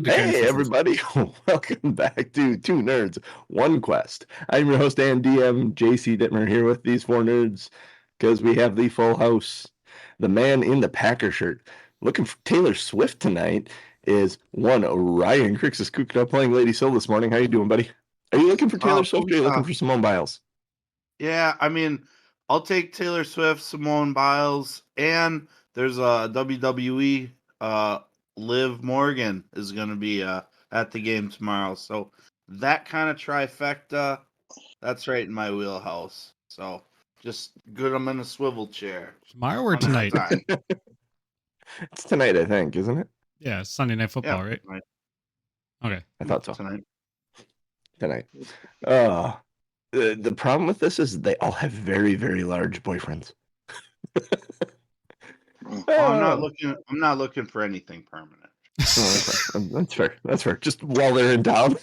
Hey, everybody. Welcome back to Two Nerds, One Quest. I'm your host and DM, JC Dittmer, here with these four nerds because we have the full house. The man in the Packer shirt looking for Taylor Swift tonight is one Ryan Crixus cooking up playing Lady Sil this morning. How you doing, buddy? Are you looking for Taylor Swift or are you looking for Simone Biles? Yeah, I mean, I'll take Taylor Swift, Simone Biles, and there's a WWE Liv Morgan is going to be at the game tomorrow. So that kind of trifecta, that's right in my wheelhouse. So just good, I'm in a swivel chair. Tomorrow or tonight? It's tonight, I think, isn't it? Yeah, it's Sunday Night Football, right? Tonight. Okay. I thought so. Tonight. The problem with this is they all have very, very large boyfriends. I'm not looking for anything permanent. That's fair. That's fair. Just while they're in town.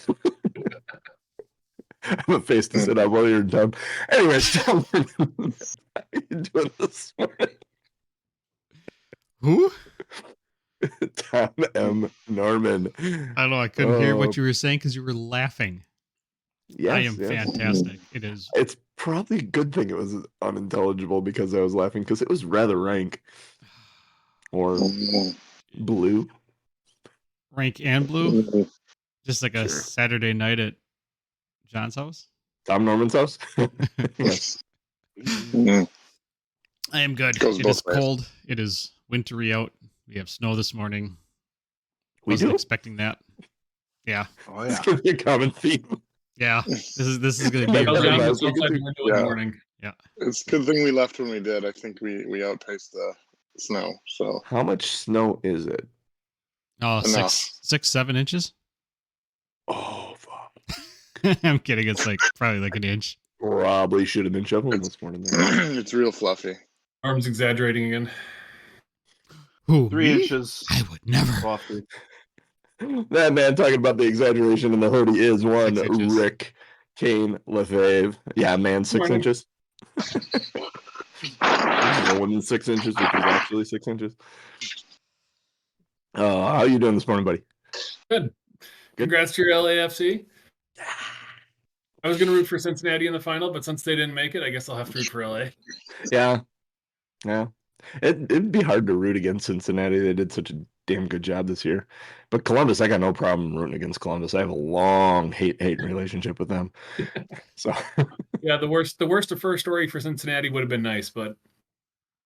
I have a face to sit on while you're in town. Anyways, Tom, how are you doing this morning? Who? Tom M. Norman. I don't know. I couldn't hear what you were saying because you were laughing. Yes, I am fantastic. It is. It's probably a good thing it was unintelligible because I was laughing because it was rather rank. Or blue. Rank and blue? Just like a Saturday night at John's house? Tom Norman's house? Yes. I am good. It is cold. It is wintry out. We have snow this morning. Wasn't expecting that. Yeah. Oh, yeah. It's going to be a common theme. Yeah. This is going to be a morning. Yeah. It's a good thing we left when we did. I think we outpaced the snow. So how much snow is it? Oh, 7 inches. Oh, fuck. I'm kidding. It's probably like an inch. Probably should have been shoveling this morning. It's real fluffy. Arm's exaggerating again. Who? 3 inches. I would never. Fluffy. That man talking about the exaggeration in the hoodie is one Rick Kane Lefebvre. Yeah, man, 6 inches. More than 6 inches, which is actually 6 inches. How are you doing this morning, buddy? Good. Congrats to your LAFC. I was going to root for Cincinnati in the final, but since they didn't make it, I guess I'll have to root for LA. Yeah. It'd be hard to root against Cincinnati. They did such a damn good job this year. But Columbus, I got no problem rooting against Columbus. I have a long hate relationship with them. So yeah, the worst of first story for Cincinnati would have been nice, but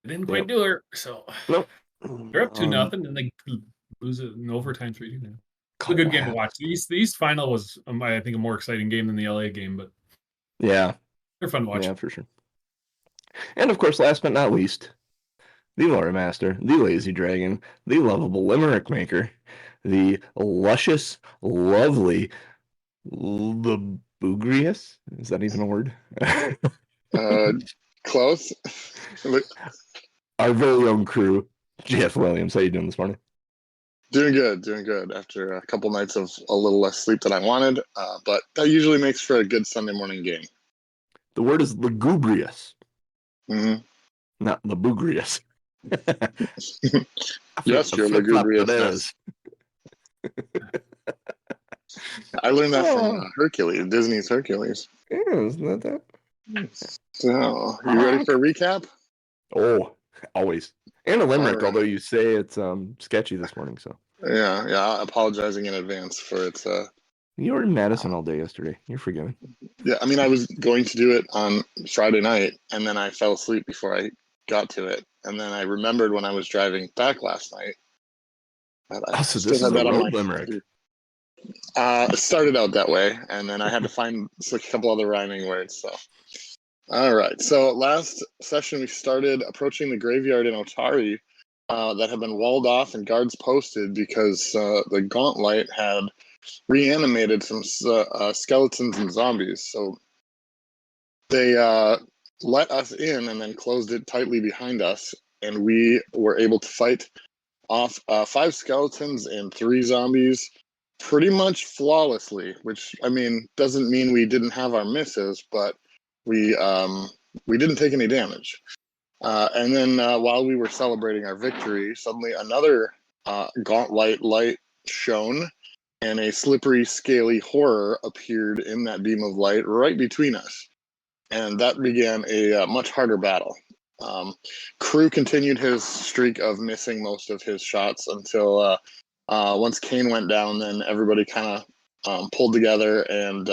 they didn't quite do it. So nope. They're up 2-0, and they lose it in overtime 3-2. It's a good game to watch. The East final was, I think, a more exciting game than the LA game, but yeah, they're fun to watch. Yeah, for sure. And of course, last but not least, the lore master, the lazy dragon, the lovable limerick maker, the luscious, lovely, the boogrious. Is that even a word? Close. Our very own crew, Jeff Williams. How you doing this morning? Doing good. After a couple nights of a little less sleep than I wanted, but that usually makes for a good Sunday morning game. The word is lugubrious. Mm-hmm. Not lugubrious. Yes, you're lugubrious. I learned that from Hercules, Disney's Hercules. Yeah, isn't that? So, you ready for a recap? Oh, always. And a limerick, although you say it's sketchy this morning. So yeah, apologizing in advance for its. You were in Madison all day yesterday. You're forgiven. Yeah, I mean, I was going to do it on Friday night, and then I fell asleep before I got to it, and then I remembered when I was driving back last night. So this is a road limerick. It started out that way, and then I had to find a couple other rhyming words. So, all right. So last session we started approaching the graveyard in Otari that had been walled off and guards posted because the Gauntlight had reanimated some skeletons and zombies. So they let us in and then closed it tightly behind us, and we were able to fight off 5 skeletons and 3 zombies pretty much flawlessly, which, I mean, doesn't mean we didn't have our misses, but we didn't take any damage. And then while we were celebrating our victory, suddenly another Gauntlight light shone, and a slippery, scaly horror appeared in that beam of light right between us. And that began a much harder battle. Crew continued his streak of missing most of his shots until once Kane went down, then everybody kind of pulled together, and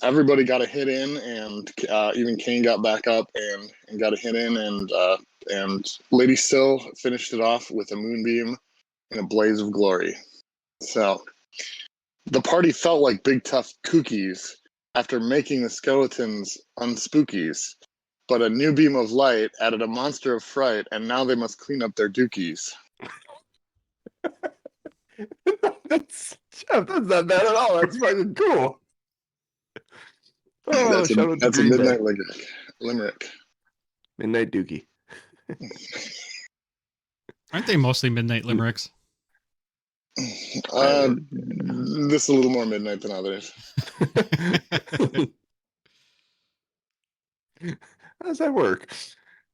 everybody got a hit in, and even Kane got back up and got a hit in, and Lady Sill finished it off with a moonbeam in a blaze of glory. So the party felt like big tough cookies after making the skeletons un-spookies, but a new beam of light added a monster of fright, and now they must clean up their dookies. That's not bad at all. That's fucking cool. Oh, that's a midnight limerick. Midnight dookie. Aren't they mostly midnight limericks? This is a little more midnight than others. How does that work?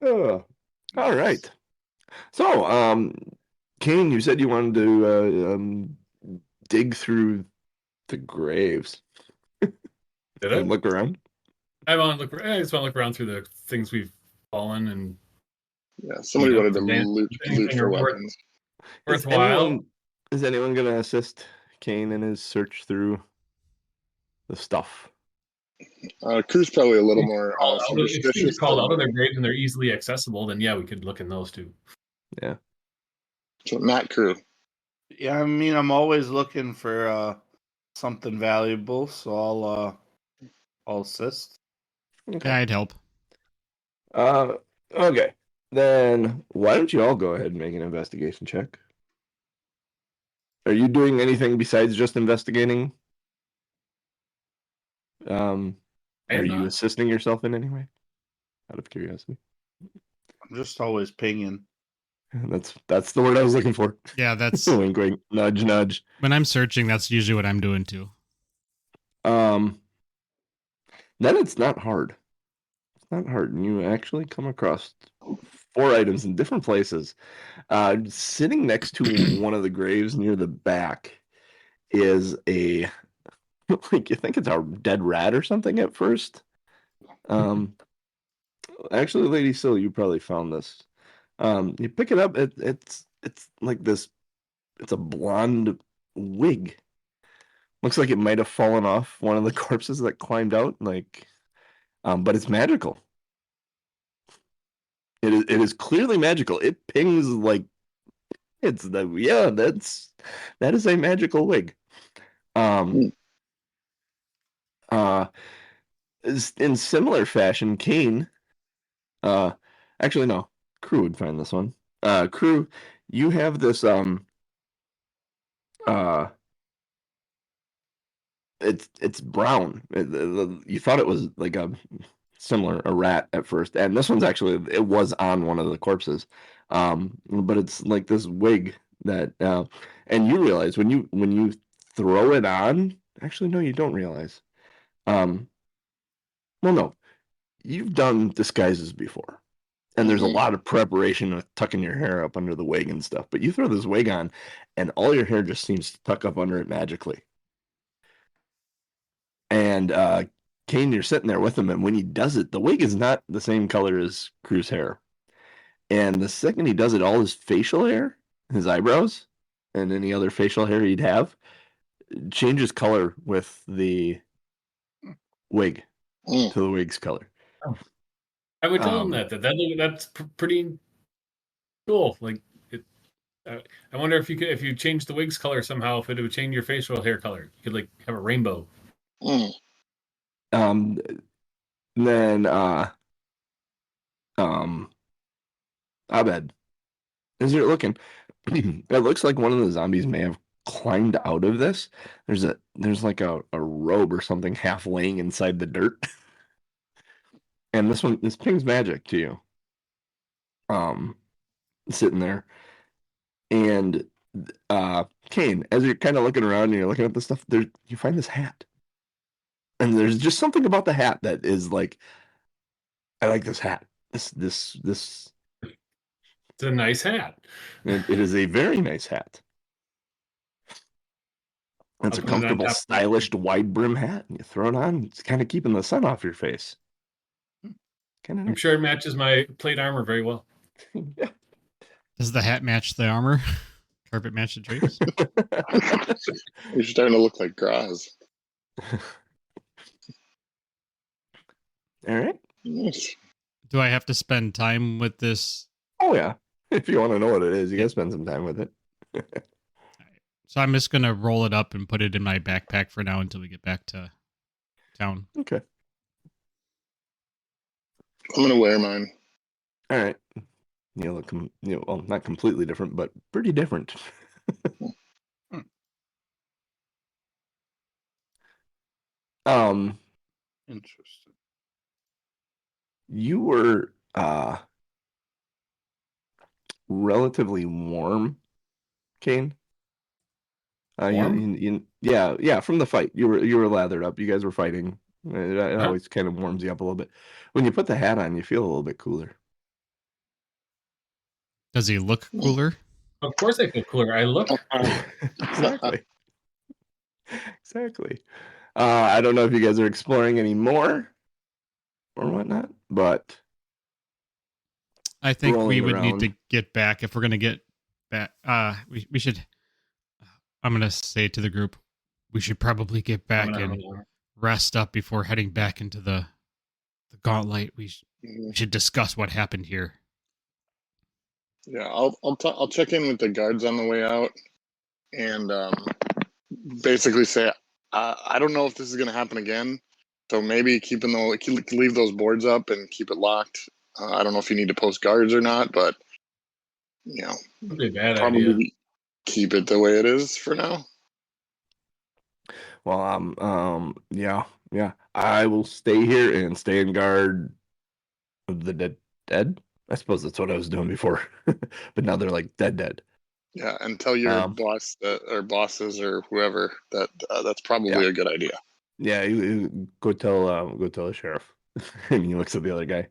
Oh, all right. So, Kane, you said you wanted to dig through the graves. Did I look around? I just want to look around through the things we've fallen and. Yeah, somebody wanted to loot for weapons. Worthwhile. Is anyone going to assist Kane in his search through the stuff? Crew's probably a little more if things called out of their graves and they're easily accessible, then yeah, we could look in those too. Yeah. So not Crew. Yeah, I mean, I'm always looking for something valuable, so I'll assist. Okay. Yeah, I'd help. Okay. Then why don't you all go ahead and make an investigation check? Are you doing anything besides just investigating? Are you assisting yourself in any way? Out of curiosity. I'm just always pinging. That's the word I was looking for. Yeah, that's wink, wink, nudge, nudge. When I'm searching, that's usually what I'm doing too. Then it's not hard. It's not hard. And you actually come across 4 items in different places. Sitting next to one of the graves near the back is a, like, you think it's a dead rat or something at first. Actually, Lady Sill, you probably found this. You pick it up, it's like this, it's a blonde wig. Looks like it might have fallen off one of the corpses that climbed out, like, but it's magical. It is clearly magical. It pings like that is a magical wig. In similar fashion, Kane. Actually, no. Crew would find this one. Crew, you have this. It's brown. You thought it was like a rat at first, and this one's actually, it was on one of the corpses. But it's like this wig that, and you realize when you throw it on. Actually, no, you don't realize. Well, no, you've done disguises before. And there's a lot of preparation with tucking your hair up under the wig and stuff. But you throw this wig on, and all your hair just seems to tuck up under it magically. And Kane, you're sitting there with him, and when he does it, the wig is not the same color as Crew's hair. And the second he does it, all his facial hair, his eyebrows, and any other facial hair he'd have, changes color with the wig to the wig's color. Oh. I would tell him that's pretty cool. Like, I wonder if you change the wig's color somehow, if it would change your facial hair color. You could like have a rainbow. Then Abed, as you're looking, it looks like one of the zombies may have climbed out of this, there's like a robe or something half laying inside the dirt. And this pings magic to you. Sitting there. And Kane, as you're kind of looking around and you're looking at this stuff, you find this hat. And there's just something about the hat that is like, I like this hat. This It's a nice hat. it is a very nice hat. It's a comfortable, stylish, wide brim hat. And you throw it on, it's kind of keeping the sun off your face. I'm nice. Sure it matches my plate armor very well. Yeah. Does the hat match the armor? Carpet match the drapes? You're starting to look like Graz. All right. Yes. Do I have to spend time with this? Oh, yeah. If you want to know what it is, you got to spend some time with it. So I'm just going to roll it up and put it in my backpack for now until we get back to town. Okay. I'm going to wear mine. All right. You look, well, not completely different, but pretty different. Interesting. You were relatively warm, Kane. Warm? Yeah, from the fight. You were lathered up. You guys were fighting. It always kind of warms you up a little bit. When you put the hat on, you feel a little bit cooler. Does he look cooler? Of course I feel cooler. I look Exactly. I don't know if you guys are exploring any more or whatnot, but I think we would need to get back if we're going to get back. We should. I'm going to say to the group, we should probably get back and rest up before heading back into the Gauntlight. We should discuss what happened here. Yeah, I'll check in with the guards on the way out, and basically say I don't know if this is going to happen again. So maybe leave those boards up and keep it locked. I don't know if you need to post guards or not, but probably a bad probably idea. Keep it the way it is for now. Well, yeah. I will stay here and stay in guard of the dead. I suppose that's what I was doing before, but now they're like dead. Yeah, and tell your boss or bosses or whoever that that's probably a good idea. Yeah, you go tell the sheriff. And he looks at the other guy,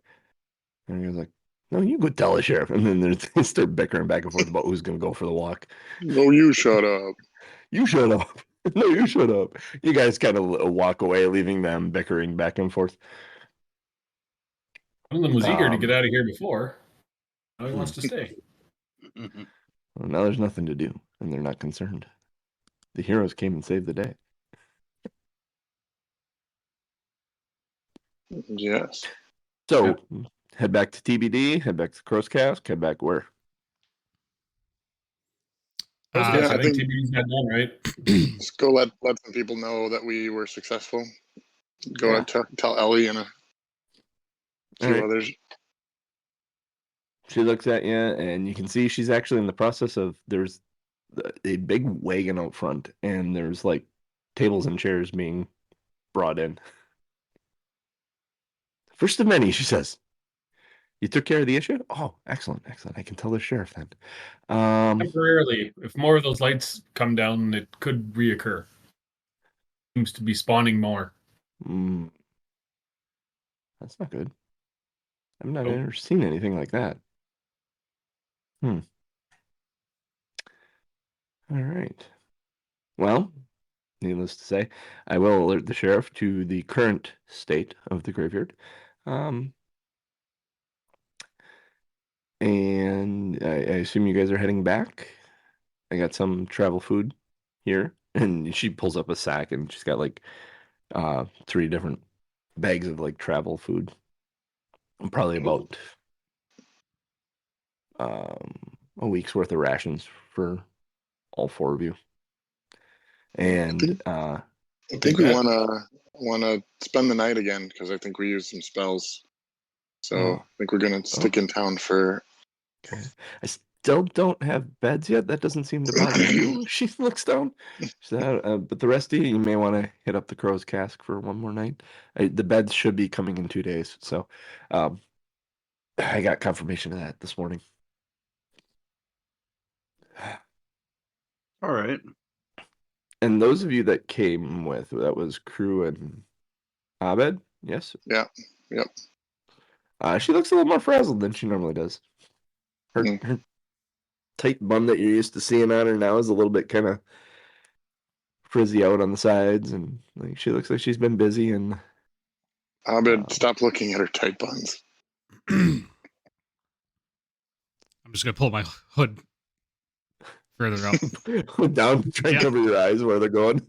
and he goes like, "No, you go tell the sheriff." And then they start bickering back and forth about who's going to go for the walk. No, you shut up. You shut up. No, you shut up. You guys kind of walk away, leaving them bickering back and forth. One of them was eager to get out of here before. Now he wants to stay. Well, now there's nothing to do, and they're not concerned. The heroes came and saved the day. Yes. So, head back to TBD, head back to Crow's Cast, head back where? I think TBD's not done, right? Just go let some people know that we were successful. Go and tell Ellie and a few others. She looks at you, and you can see she's actually in the process of, there's a big wagon out front, and there's like tables and chairs being brought in. First of many, she says. You took care of the issue? Oh, excellent. I can tell the sheriff then. Temporarily, if more of those lights come down, it could reoccur. Seems to be spawning more. That's not good. I've not ever seen anything like that. All right. Well, needless to say, I will alert the sheriff to the current state of the graveyard. And I assume you guys are heading back. I got some travel food here. And she pulls up a sack, and she's got like 3 different bags of like travel food. Probably about a week's worth of rations for all 4 of you. And I think we want to spend the night again, because I think we used some spells. So I think we're gonna stick in town for. Okay. still don't have beds yet. That doesn't seem to bother you. She looks down. But the rest of you may want to hit up the Crow's Cask for one more night. The beds should be coming in 2 days. So I got confirmation of that this morning. All right. And those of you that came with, that was Crew and Abed, yes? Yeah. Yep. She looks a little more frazzled than she normally does. Her tight bun that you're used to seeing on her now is a little bit kind of frizzy out on the sides, and like she looks like she's been busy. And Abed, stop looking at her tight buns. I'm just gonna pull my hood further up. Down, try and cover your eyes where they're going.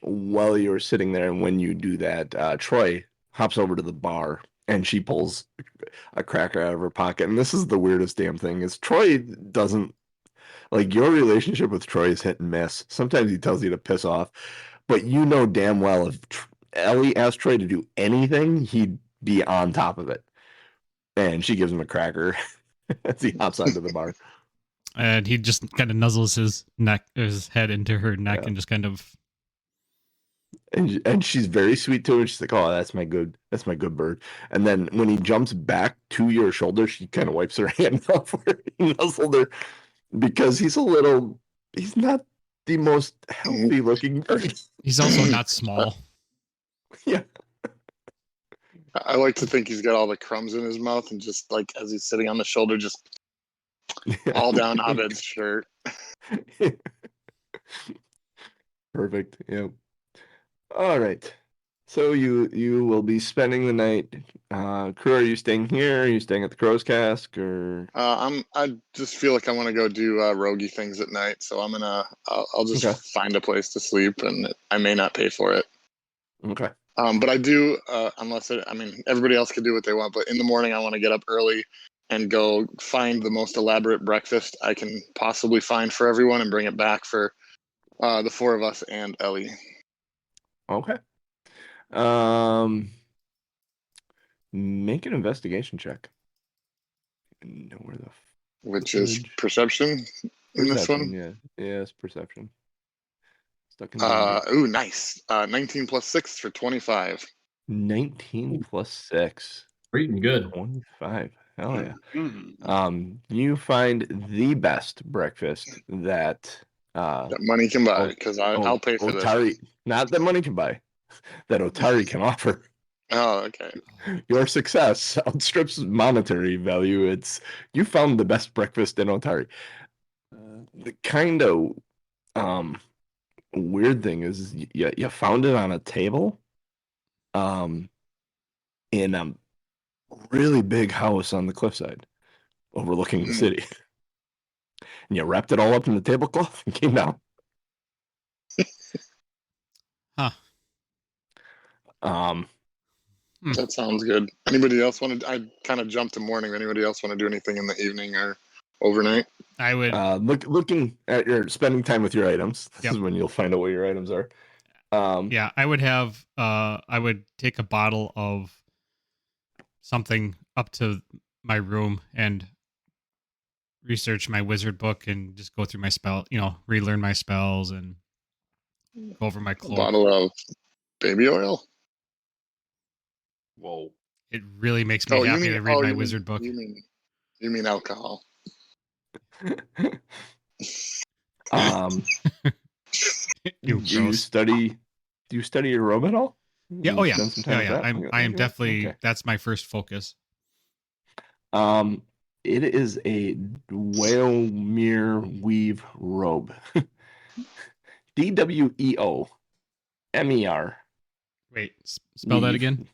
While you're sitting there, and when you do that, Troy hops over to the bar, and she pulls a cracker out of her pocket. And this is the weirdest damn thing, is Troy doesn't, like, your relationship with Troy is hit and miss. Sometimes he tells you to piss off, but you know damn well if Ellie asked Troy to do anything, he'd be on top of it. And she gives him a cracker as he hops onto the bar. And he just kind of nuzzles his head into her neck, and just kind of. And she's very sweet to her. She's like, "Oh, that's my good bird." And then when he jumps back to your shoulder, she kind of wipes her hand off where he nuzzled her, because he's not the most healthy looking bird. He's also not small. Yeah. I like to think he's got all the crumbs in his mouth, and just like as he's sitting on the shoulder, just all down Abed's shirt. Perfect. Yeah. All right. So you will be spending the night. Crew, are you staying here? Are you staying at the Crow's Cask, or? I just feel like I want to go do roguey things at night, so I'll just find a place to sleep, and I may not pay for it. Okay. But I do, everybody else can do what they want, but in the morning I want to get up early and go find the most elaborate breakfast I can possibly find for everyone and bring it back for the four of us and Ellie. Okay. Make an investigation check. Know where the which is perception in this one? Yeah, it's perception. Stuck in nice. 19 plus 6 for 25. 19 plus 6. Pretty good. 25. Hell yeah. You find the best breakfast that money can buy, because I'll pay for Otari, this. Not that money can buy, that Otari can offer. Oh, okay. Your success outstrips monetary value. You found the best breakfast in Otari. The kind of weird thing is you found it on a table in a really big house on the cliffside overlooking the city. And you wrapped it all up in the tablecloth and came down. That sounds good. Anybody else want to? I kind of jumped to morning. Anybody else want to do anything in the evening or overnight? I would looking at your spending time with your items. This is when you'll find out what your items are. I would have. I would take a bottle of something up to my room and research my wizard book and just go through my spell. Relearn my spells and go over my cloak. A bottle of baby oil. Whoa! It really makes me happy to read my wizard book. You mean alcohol? Do you study your robe at all? Yeah. Oh yeah. I am definitely. Okay. That's my first focus. It is a Dweomere weave robe. DWEOMER. Wait, spell that again.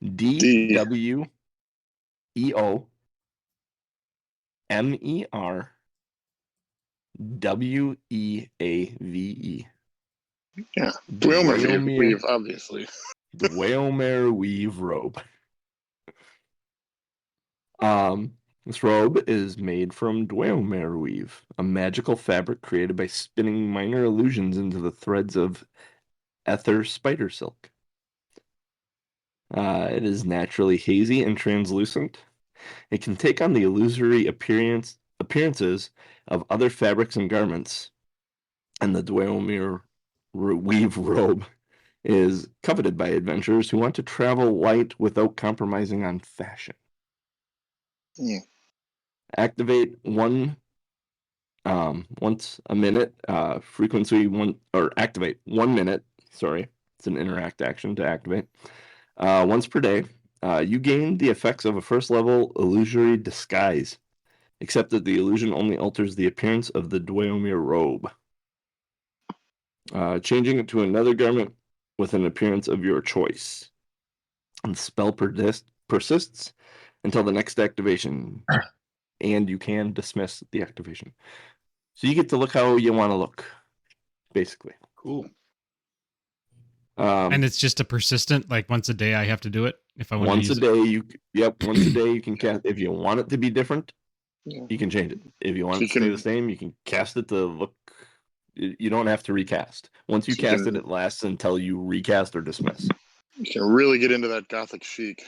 DWEOMER WEAVE. Yeah, Dweomere weave, obviously. Dweomere weave robe. This robe is made from Dweomere weave, a magical fabric created by spinning minor illusions into the threads of ether spider silk. It is naturally hazy and translucent. It can take on the illusory appearances of other fabrics and garments, and the Dweomir weave robe is coveted by adventurers who want to travel light without compromising on fashion. Activate once a minute, frequency activate 1 minute. Sorry, it's an interact action to activate. Once per day, you gain the effects of a first level illusory disguise, except that the illusion only alters the appearance of the Dweomir robe. Changing it to another garment with an appearance of your choice. And the spell persists until the next activation, and you can dismiss the activation. So you get to look how you want to look, basically. Cool. And it's just a persistent, like once a day I have to do it if I want once to use a day. Once a day you can cast. If you want it to be different, Yeah. you can change it. If you want it to stay the same, you can cast it to look. You don't have to recast. Once you cast it, it lasts until you recast or dismiss. You can really get into that gothic chic.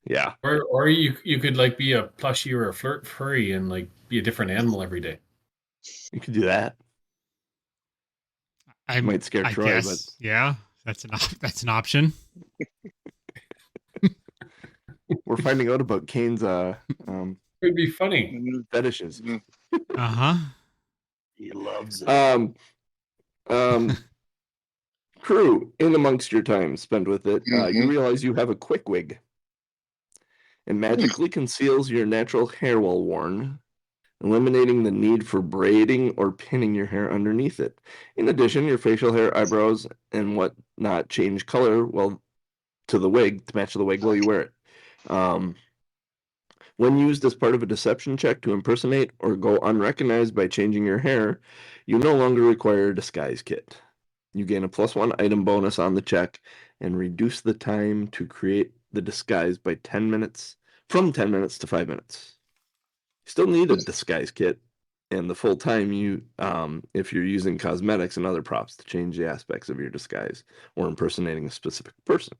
Yeah. Or you could like be a plushie or a furry and like be a different animal every day. You could do that. I might scare Troy, guess, but yeah, that's an option. We're finding out about Kane's It'd be funny. fetishes. Uh-huh. He loves it. Crew, in amongst your time spent with it, you realize you have a quick wig. It magically conceals your natural hair while worn, eliminating the need for braiding or pinning your hair underneath it. In addition, your facial hair, eyebrows, and whatnot change color to the wig to match the wig while you wear it. When used as part of a deception check to impersonate or go unrecognized by changing your hair, you no longer require a disguise kit. You gain a +1 item bonus on the check and reduce the time to create the disguise by 10 minutes, from 10 minutes to 5 minutes. You still need a disguise kit and the full time if you're using cosmetics and other props to change the aspects of your disguise or impersonating a specific person.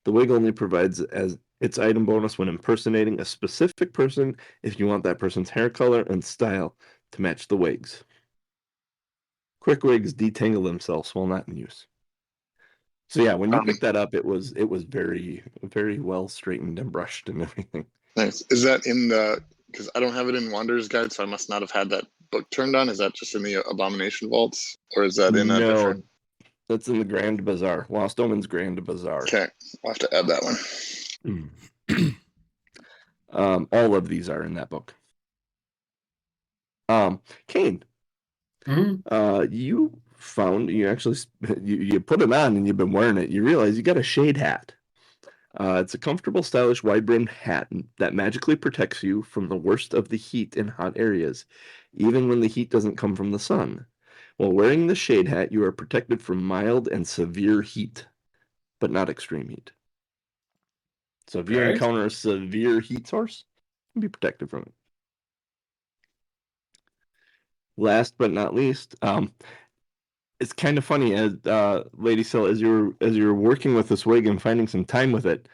The wig only provides as its item bonus when impersonating a specific person if you want that person's hair color and style to match the wig's. Quick wigs detangle themselves while not in use. So yeah, when you picked that up, it was very, very well straightened and brushed and everything. Nice. Is that in the? Because I don't have it in Wanderer's Guide, so I must not have had that book turned on. Is that just in the Abomination Vaults, or is that in a different? That's in the Grand Bazaar, Lost Omens Grand Bazaar. Okay, I'll have to add that one. All of these are in that book. Kane, you found you put it on and you've been wearing it. You realize you got a shade hat. It's a comfortable, stylish, wide-brimmed hat that magically protects you from the worst of the heat in hot areas, even when the heat doesn't come from the sun. While wearing the shade hat, you are protected from mild and severe heat, but not extreme heat. So if you encounter a severe heat source, you can be protected from it. Last but not least, it's kind of funny as Lady Syl, as you're working with this wig and finding some time with it,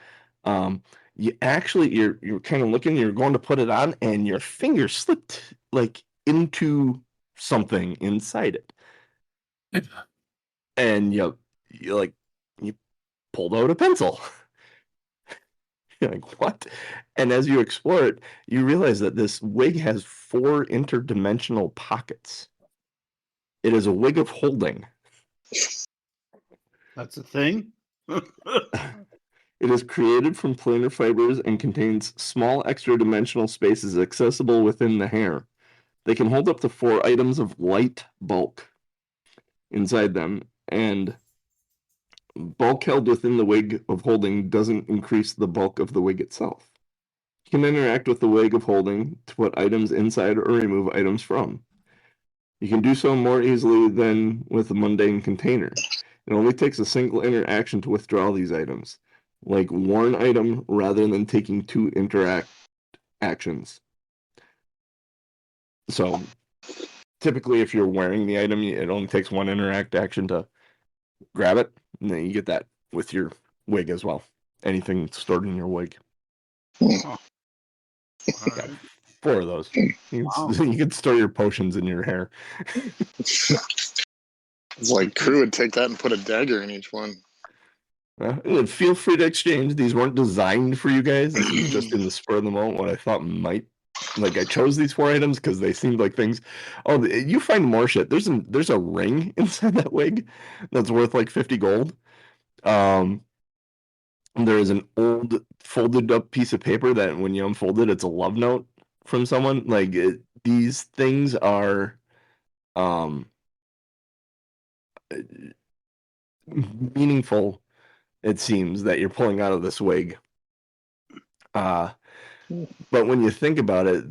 you're kind of looking, you're going to put it on, and your finger slipped like into something inside it, and you pulled out a pencil. You're like, what? And as you explore it, you realize that this wig has 4 interdimensional pockets. It is a wig of holding. That's a thing? It is created from planar fibers and contains small extra-dimensional spaces accessible within the hair. They can hold up to 4 items of light bulk inside them, and bulk held within the wig of holding doesn't increase the bulk of the wig itself. You can interact with the wig of holding to put items inside or remove items from. You can do so more easily than with a mundane container. It only takes a single interaction to withdraw these items, like worn item rather than taking 2 interact actions. So typically if you're wearing the item, it only takes 1 interact action to grab it, and then you get that with your wig as well. anything stored in your wig. Oh. All right. 4 of those. You can store your potions in your hair. It's like Crew would take that and put a dagger in each one. Feel free to exchange. These weren't designed for you guys. This is just in the spur of the moment what I thought might. Like, I chose these 4 items because they seemed like things. Oh, you find more shit. There's a ring inside that wig that's worth like 50 gold. There is an old folded up piece of paper that when you unfold it, it's a love note from someone. Like, these things are meaningful, it seems, that you're pulling out of this wig. But when you think about it,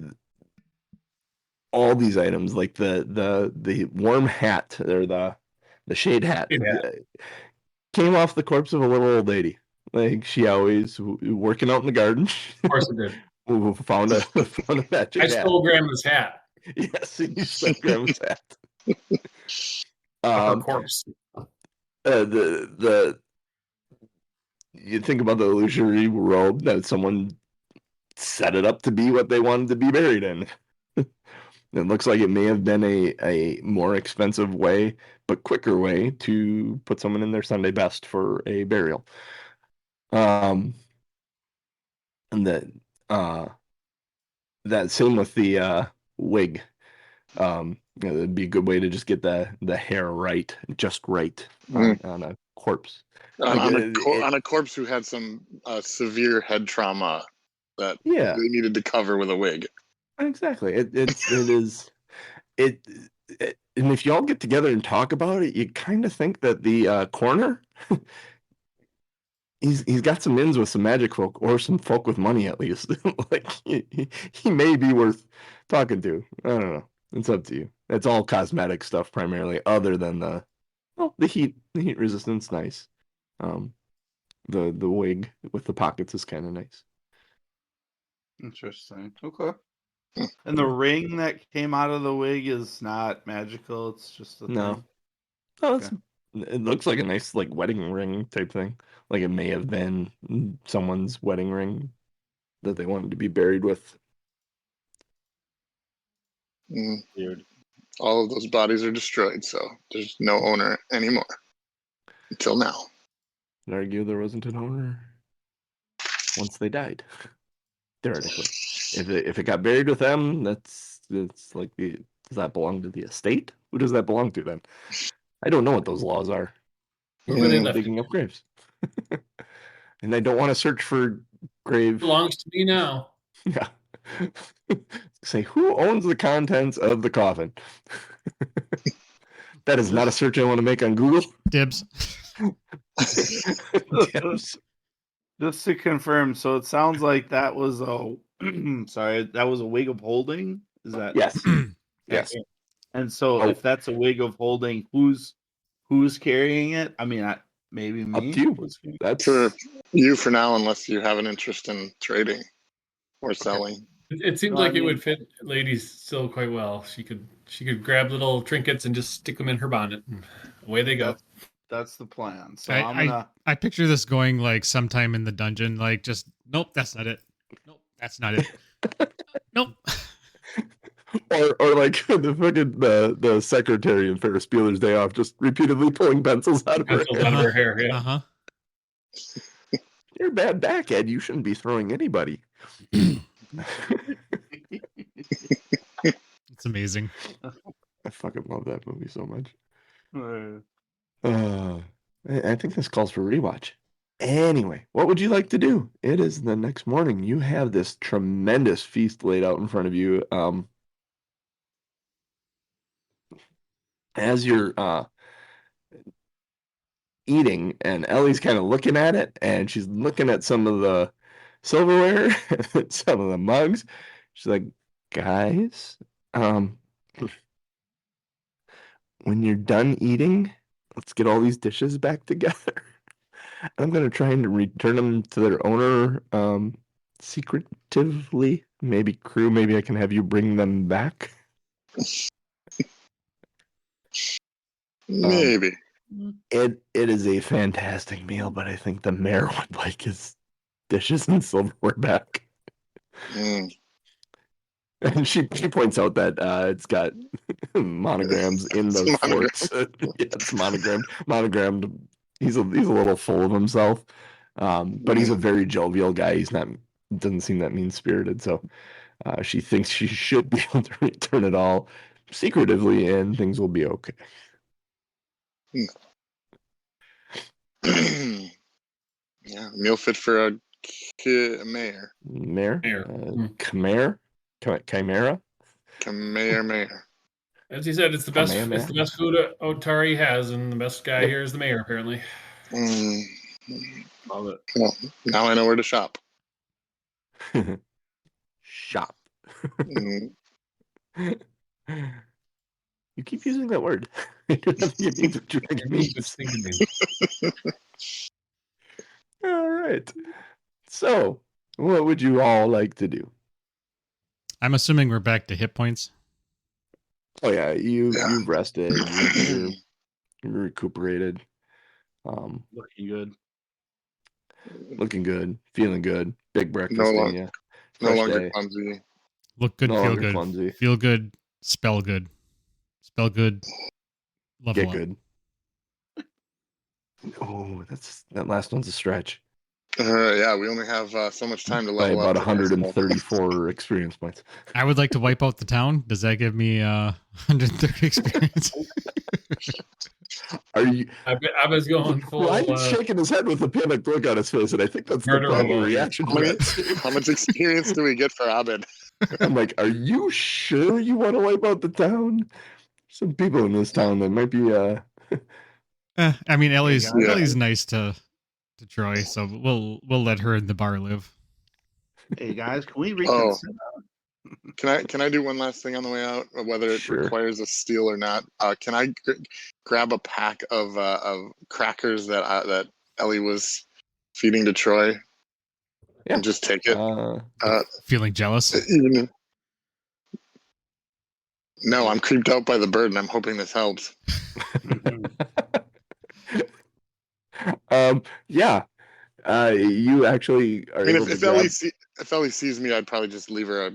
all these items, like the worm hat or the shade hat, came off the corpse of a little old lady. Like, she always working out in the garden. Of course it did. found a magic I hat. stole Grandma's hat. Yes, you stole Grandma's hat. Her corpse. You think about the illusory robe that someone set it up to be what they wanted to be buried in. It looks like it may have been a more expensive way, but quicker way to put someone in their Sunday best for a burial. And that same with the wig. It'd be a good way to just get the hair right, just right on a corpse. On a corpse who had some severe head trauma that they needed to cover with a wig. Exactly. And if y'all get together and talk about it, you kind of think that the coroner, he's got some ins with some magic folk, or some folk with money at least. Like, he may be worth talking to. I don't know. It's up to you. It's all cosmetic stuff primarily, other than the heat resistance. Nice. The wig with the pockets is kind of nice. Interesting. Okay. And the ring that came out of the wig is not magical. It's just a thing. Oh, it looks like a nice, like, wedding ring type thing. Like, it may have been someone's wedding ring that they wanted to be buried with. Weird. All of those bodies are destroyed, so there's no owner anymore. Until now. I'd argue there wasn't an owner once they died. Theoretically. If it got buried with them, it's like does that belong to the estate? Who does that belong to then? I don't know what those laws are. Digging up graves. And I don't want to search for grave. Belongs to me now. Yeah. Say, who owns the contents of the coffin? That is not a search I want to make on Google. Dibs. Dibs. Just to confirm, so it sounds like that was a that was a wig of holding. Is that yes? Yes. And so if that's a wig of holding, who's carrying it? I mean, maybe me. Up to you. That's for you for now, unless you have an interest in trading or selling. It seems like it would fit ladies still quite well. She could grab little trinkets and just stick them in her bonnet, and away they go. That's the plan. So I picture this going like sometime in the dungeon, like just nope, that's not it. Nope, that's not it. Nope. Or like the secretary in Ferris Bueller's Day Off, just repeatedly pulling pencils out of her hair. Yeah. Uh-huh. You're a bad back, Ed. You shouldn't be throwing anybody. It's amazing. I fucking love that movie so much. I think this calls for rewatch. Anyway, what would you like to do? It is the next morning. You have this tremendous feast laid out in front of you. As you're eating, and Ellie's kind of looking at it, and she's looking at some of the silverware, some of the mugs. She's like, guys, when you're done eating, let's get all these dishes back together. I'm going to try and return them to their owner secretively. Maybe Crew, maybe I can have you bring them back. Maybe. It is a fantastic meal, but I think the mayor would like his dishes and silverware back. Mm. And she points out that it's got monograms in It's the forks. Yeah, it's monogrammed. He's a little full of himself, but he's a very jovial guy. He's not, doesn't seem that mean spirited. So she thinks she should be able to return it all secretively, and things will be okay. Yeah, meal fit for a mayor. Mayor? Chimera? Mayor. As he said, it's the best. It's the best food Otari has, and the best guy here is the mayor, apparently. Love it. Well, now I know where to shop. Shop. You keep using that word. I don't think it means what you think it means. All right. So, what would you all like to do? I'm assuming we're back to hit points. Oh yeah, you've rested, you're recuperated. Looking good, feeling good. Big breakfast. No longer clumsy. Look good, feel good. Clumsy. Feel good, spell good. Spell good, level get good. Oh, that last one's a stretch. Yeah, we only have so much time to level up. About 134 experience points. I would like to wipe out the town. Does that give me 130 experience? Are you? I was going full. Ryan's shaking his head with a panicked look on his face, and I think that's the proper reaction. How much experience do we get for Abed? I'm like, are you sure you want to wipe out the town? Some people in this town that might be. I mean, Ellie's nice to Troy, so we'll let her in the bar live. Hey guys, can we reconsider? Can I do one last thing on the way out, whether it requires a steal or not? Can I grab a pack of crackers that Ellie was feeding to Troy, and just take it? Feeling jealous? No, I'm creeped out by the bird, and I'm hoping this helps. Yeah. You actually are. I mean, if Ellie sees me, I'd probably just leave her a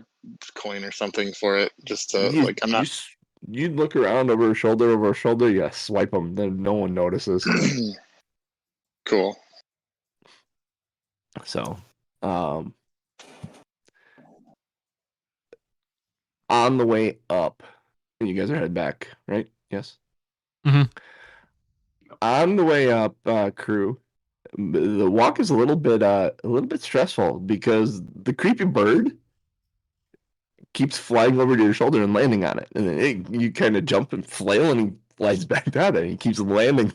coin or something for it, just to I'm not. You'd look around over her shoulder. Yeah, swipe them. Then no one notices. Cool. So, on the way up, you guys are headed back, right? Yes. Mm-hmm. On the way up, crew, the walk is a little bit stressful because the creepy bird keeps flying over to your shoulder and landing on it, and then you kind of jump and flail, and he flies back down, and he keeps landing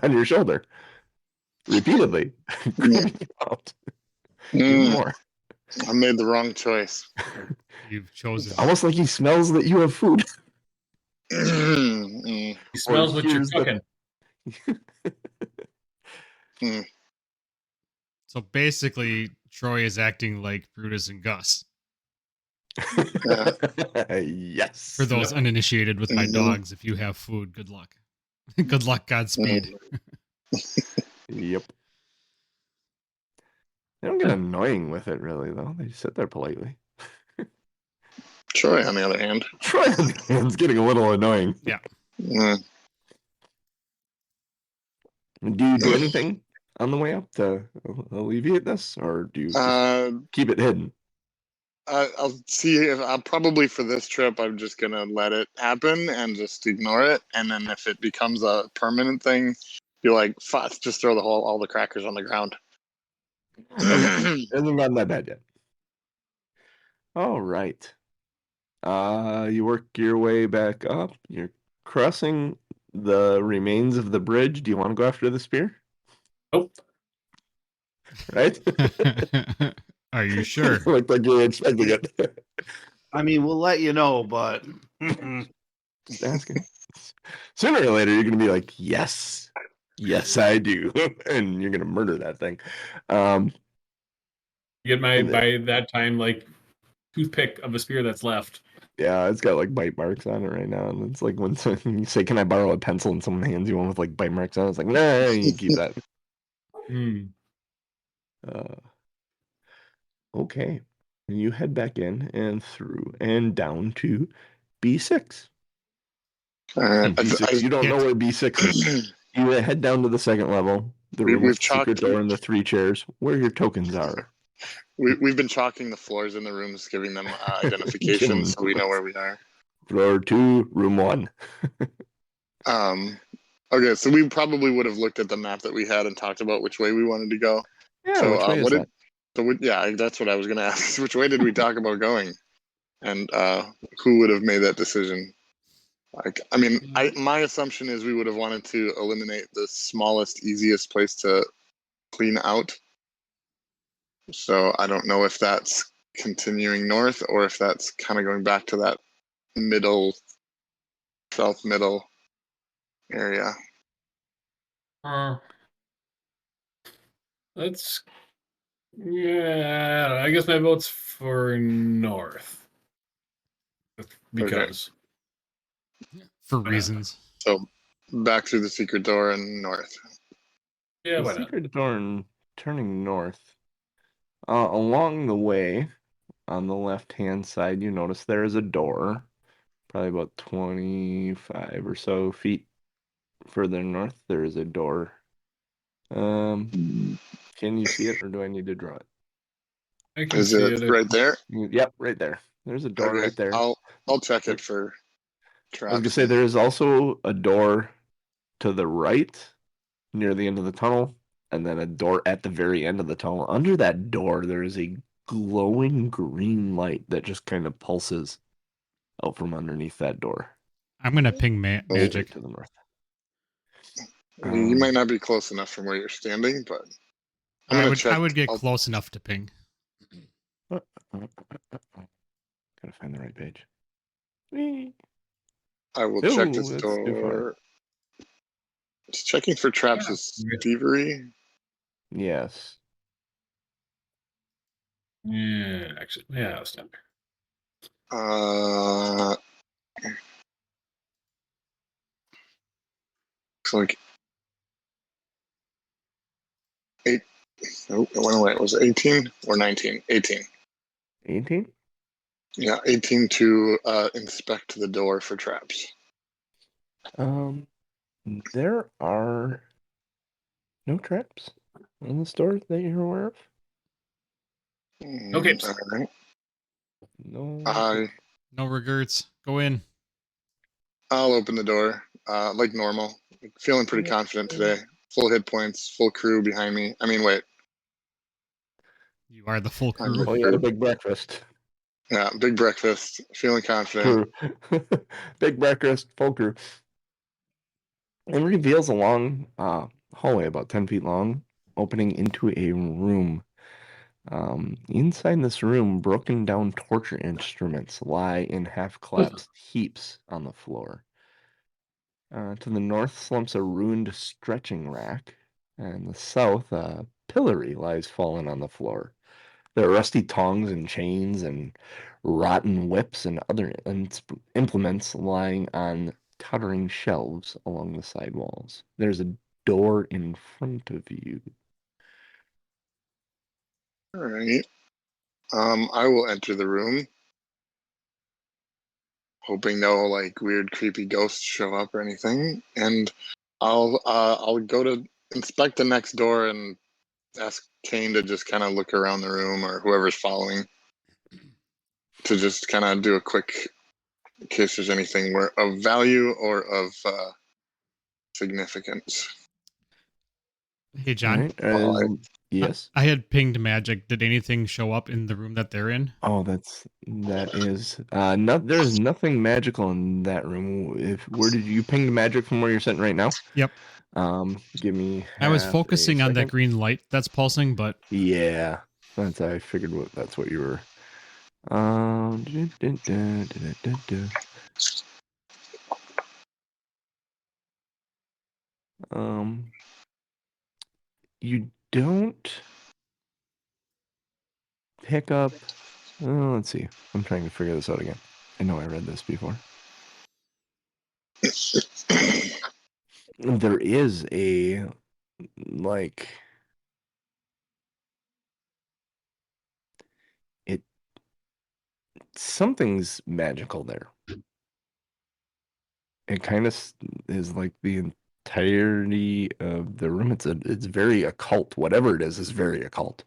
on your shoulder repeatedly. More. I made the wrong choice. You've chosen. Almost like he smells that you have food. He smells what you're cooking. So basically, Troy is acting like Brutus and Gus. Yes. For those uninitiated with my dogs, if you have food, good luck. Good luck, Godspeed. Yep. They don't get annoying with it, really, though. They just sit there politely. Troy, on the other hand. Is getting a little annoying. Yeah. Do you do anything on the way up to alleviate this, or do you keep it hidden? I'll see if probably for this trip, I'm just gonna let it happen and just ignore it, and then if it becomes a permanent thing, you're like, "Fuck!" Just throw all the crackers on the ground. Hasn't gotten that bad yet. All right. You work your way back up. You're crossing the remains of the bridge. Do you want to go after the spear? Nope. Right? Are you sure? Looked like you were expecting it. I mean, we'll let you know, but just asking. Sooner or later, you're going to be like, yes, I do, and you're going to murder that thing. Get by that time, like toothpick of a spear that's left. Yeah, it's got like bite marks on it right now, and it's like when you say, "Can I borrow a pencil?" and someone hands you one with like bite marks on it, it's like, nah, you keep that. Okay. You head back in and through and down to B6. B6. You don't know where B6 is. You head down to the second level, the room with the secret door and the 3 chairs, where your tokens are. We've been chalking the floors in the rooms, giving them identification so we know where we are. Floor 2, room 1. Okay, so we probably would have looked at the map that we had and talked about which way we wanted to go. Yeah, so which way is that? Yeah, that's what I was going to ask. Which way did we talk about going? And who would have made that decision? My assumption is we would have wanted to eliminate the smallest, easiest place to clean out. So I don't know if that's continuing north or if that's kind of going back to that south middle area. I guess my vote's for north. Because. For reasons. So back through the secret door and north. Yeah, the secret door and turning north. Along the way, on the left-hand side, you notice there is a door, probably about 25 or so feet further north. There is a door. Can you see it, or do I need to draw it? I can see it right there? Yep, right there. There's a door right there. I'll check it for traps. I was gonna say there is also a door to the right near the end of the tunnel, and then a door at the very end of the tunnel. Under that door, there is a glowing green light that just kind of pulses out from underneath that door. I'm gonna ping magic to the north. Um, you might not be close enough from where you're standing, but I would get close enough to ping. Gotta find the right page. I will check this door. Just checking for traps is thievery. Yes. Yeah, actually, yeah, I'll stand there. Looks like 8. Oh, it went away. Was it 18 or 19? 18. 18? Yeah, 18 to inspect the door for traps. There are no traps in the store that you're aware of. Okay. All right. No regrets. Go in. I'll open the door like normal. Feeling pretty confident today. Full hit points, full crew behind me. I mean, wait. You are the full crew. Oh, yeah, the big breakfast. Yeah, big breakfast. Feeling confident. Big breakfast, full crew. It reveals a long hallway, about 10 feet long, opening into a room. Inside this room, broken down torture instruments lie in half-collapsed heaps on the floor. To the north slumps a ruined stretching rack, and the south, a pillory lies fallen on the floor. There are rusty tongs and chains and rotten whips and other implements lying on tottering shelves along the side walls. There's a door in front of you. All right. I will enter the room, hoping no weird creepy ghosts show up or anything, and I'll go to inspect the next door and ask Kane to just kind of look around the room, or whoever's following, to just kind of do a quick, in case there's anything of value or of significance. Hey, John. Yes. I had pinged magic. Did anything show up in the room that they're in? Oh, that is there's nothing magical in that room. Where did you ping the magic from where you're sitting right now? Yep. Give me. I was focusing on that green light that's pulsing, but yeah, I figured that's what you were. You don't pick up. Let's see. I'm trying to figure this out again. I know I read this before. There is a something's magical there. It kind of is like the entirety of the room. It's very occult. Whatever it is very occult.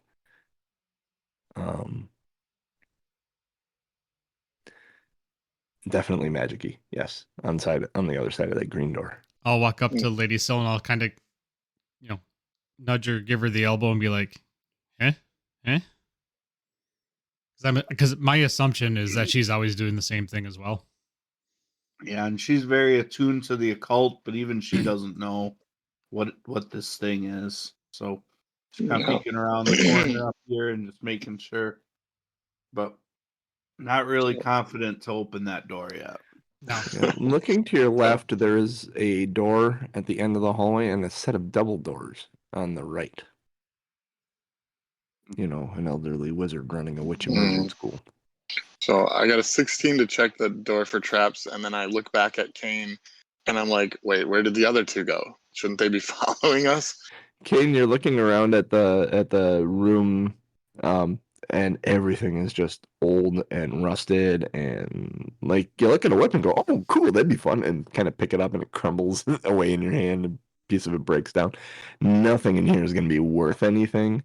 Definitely magic-y. Yes, on the other side of that green door. I'll walk up to Lady Syl and I'll kind of, nudge her, give her the elbow, and be like, "Eh." Because my assumption is that she's always doing the same thing as well. Yeah, and she's very attuned to the occult, but even she doesn't know what this thing is. So she's kind of peeking around the corner up here and just making sure, but not really confident to open that door yet. No. Yeah, looking to your left, there is a door at the end of the hallway and a set of double doors on the right. An elderly wizard running a witch and wizard school. So I got a 16 to check the door for traps, and then I look back at Kane, and I'm like, wait, where did the other two go? Shouldn't they be following us? Kane, you're looking around at the room, and everything is just old and rusted, and like you look at a weapon and go, oh, cool, that'd be fun, and kind of pick it up, and it crumbles away in your hand. A piece of it breaks down. Nothing in here is going to be worth anything,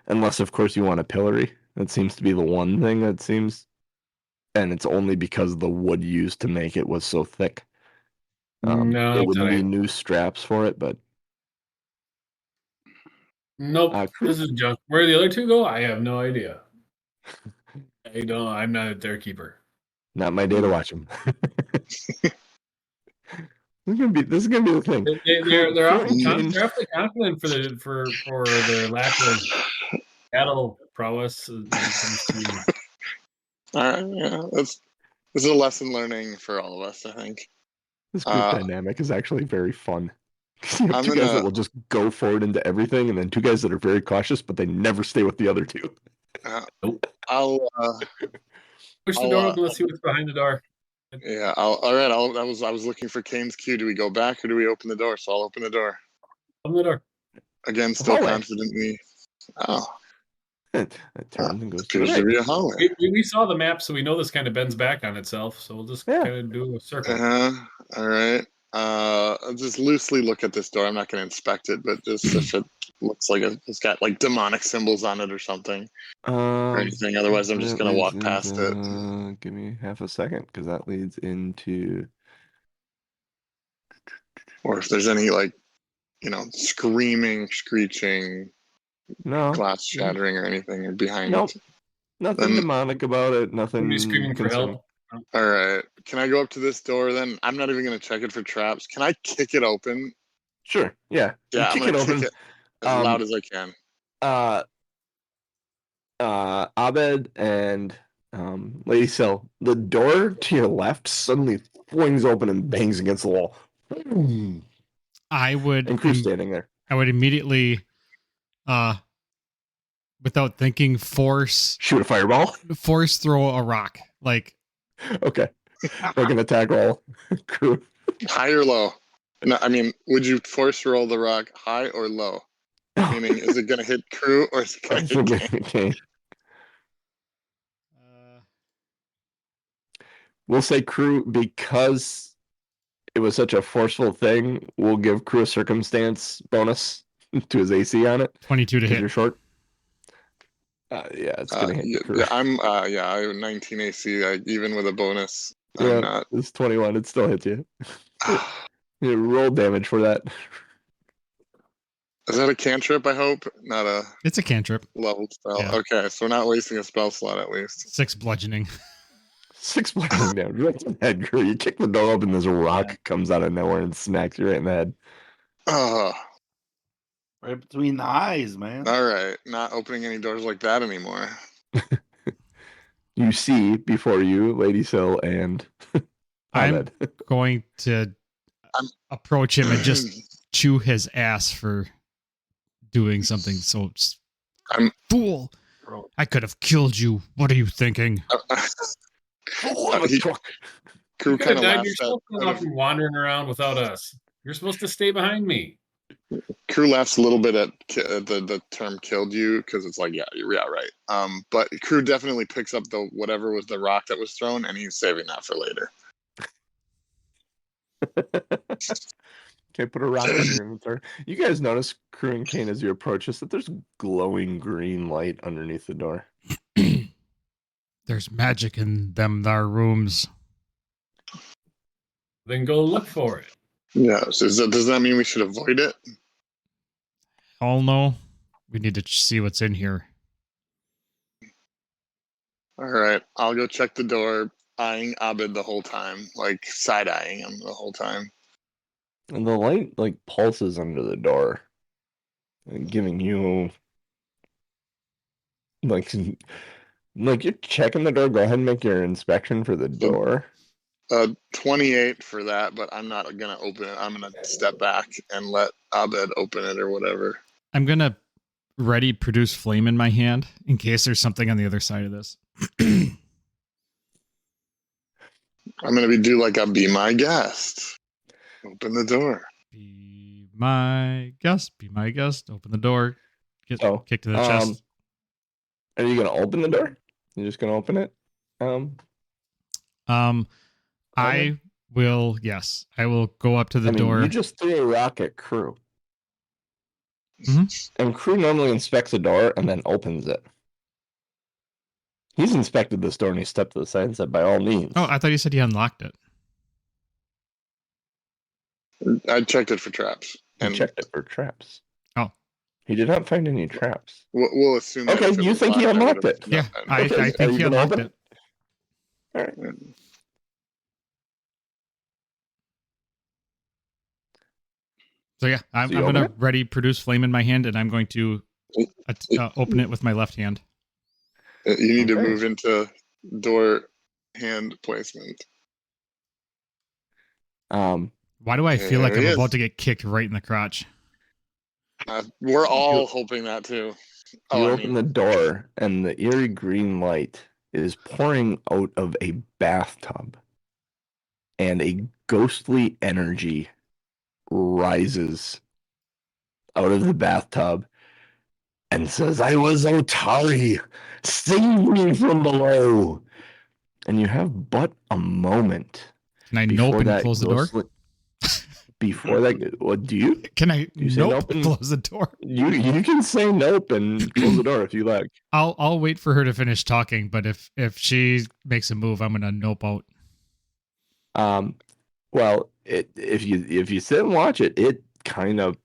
unless, of course, you want a pillory. That seems to be the one thing that seems, and it's only because the wood used to make it was so thick. No, it would need new straps for it, but nope. This is junk. Where the other two go, I have no idea. I'm not a dare keeper. Not my day to watch them. This is gonna be the thing. They're awfully confident for their lack of battle prowess. All right, yeah, this is a lesson learning for all of us, I think. This group dynamic is actually very fun. You have two guys that will just go forward into everything, and then two guys that are very cautious, but they never stay with the other two. I'll push the door open. Let's see what's behind the door. Yeah. All right. I was looking for Kane's cue. Do we go back or do we open the door? So I'll open the door. Open the door. Again, still confidently. Oh. It turns and goes to be a hallway. We saw the map, so we know this kind of bends back on itself. So we'll just kind of do a circle. All right. I'll just loosely look at this door. I'm not going to inspect it, but just if it looks like it's got like demonic symbols on it or something, or anything. Otherwise, I'm just going to walk past it. Give me half a second, because that leads into. Or if there's any screaming, screeching, glass shattering or anything behind it. Nothing demonic about it. Nothing. Screaming for help. All right. Can I go up to this door then? I'm not even going to check it for traps. Can I kick it open? Sure. Yeah. Yeah, I'm going to kick it as loud as I can. Abed and Lady Syl, the door to your left suddenly flings open and bangs against the wall. I would. And Crew's standing there. I would immediately, without thinking, shoot a fireball. Force throw a rock. Okay. Like an attack roll. Crew. High or low? No, I mean, would you force roll the rock high or low? Meaning, is it going to hit Crew or is it going to hit Kane? We'll say Crew, because it was such a forceful thing, we'll give Crew a circumstance bonus to his AC on it. 22 to hit. You're short. It's gonna hit. Yeah, I have 19 AC. Even with a bonus, I'm not. It's 21. It still hits you. You roll damage for that. Is that a cantrip? I hope not a. It's a cantrip. Leveled spell. Yeah. Okay, so we're not wasting a spell slot at least. 6 bludgeoning. 6 bludgeoning damage. Right in the head, Crew. You kick the door open, there's a rock comes out of nowhere and smacks you right in the head. Right between the eyes, man. All right. Not opening any doors like that anymore. You see before you Lady Syl and I'm going to approach him and just chew his ass for doing something so fool. I could have killed you. What are you thinking? Crew kind of laughs You're supposed to not be wandering around without us. You're supposed to stay behind me. Crew laughs a little bit at the term "killed you" because it's like, yeah, right. But Crew definitely picks up the whatever was the rock that was thrown, and he's saving that for later. Okay, put a rock in your inventory. You guys notice, Crew and Kane, as you approach us, that there's glowing green light underneath the door. There's magic in them there rooms. Then go look for it. Yeah. So does that mean we should avoid it? Hell no. We need to see what's in here. All right. I'll go check the door, eyeing Abed the whole time, like side-eyeing him the whole time. And the light, like, pulses under the door, giving you, like you're checking the door. Go ahead and make your inspection for the door. 28 for that, but I'm not gonna open it. I'm gonna step back and let Abed open it or whatever. I'm gonna ready produce flame in my hand in case there's something on the other side of this. I'm gonna do like a be my guest. Open the door. Be my guest. Be my guest. Open the door. Get kicked to the chest. Are you gonna open the door? You're just gonna open it? I will. Yes, I will go up to the door. You just threw a rock at Crew. Mm-hmm. And Crew normally inspects the door and then opens it. He's inspected this door and he stepped to the side and said, by all means. Oh, I thought you said he unlocked it. I checked it for traps. He checked it for traps. Oh. He did not find any traps. We'll assume that. Okay, you think he unlocked it? Yeah, I think he unlocked it. All right. So yeah, I'm going to ready produce flame in my hand, and I'm going to open it with my left hand. You need to move into door hand placement. Why do I feel like I'm about to get kicked right in the crotch? We're all hoping that too. You open the door, and the eerie green light is pouring out of a bathtub, and a ghostly energy rises out of the bathtub and says, I was Otari, save me from below. And you have but a moment. Can I nope and close the door? Before that, what do you? Can I nope and close the door? You can say nope and close the door if you like. I'll wait for her to finish talking, but if she makes a move, I'm gonna nope out. Well, if you sit and watch it, it kind of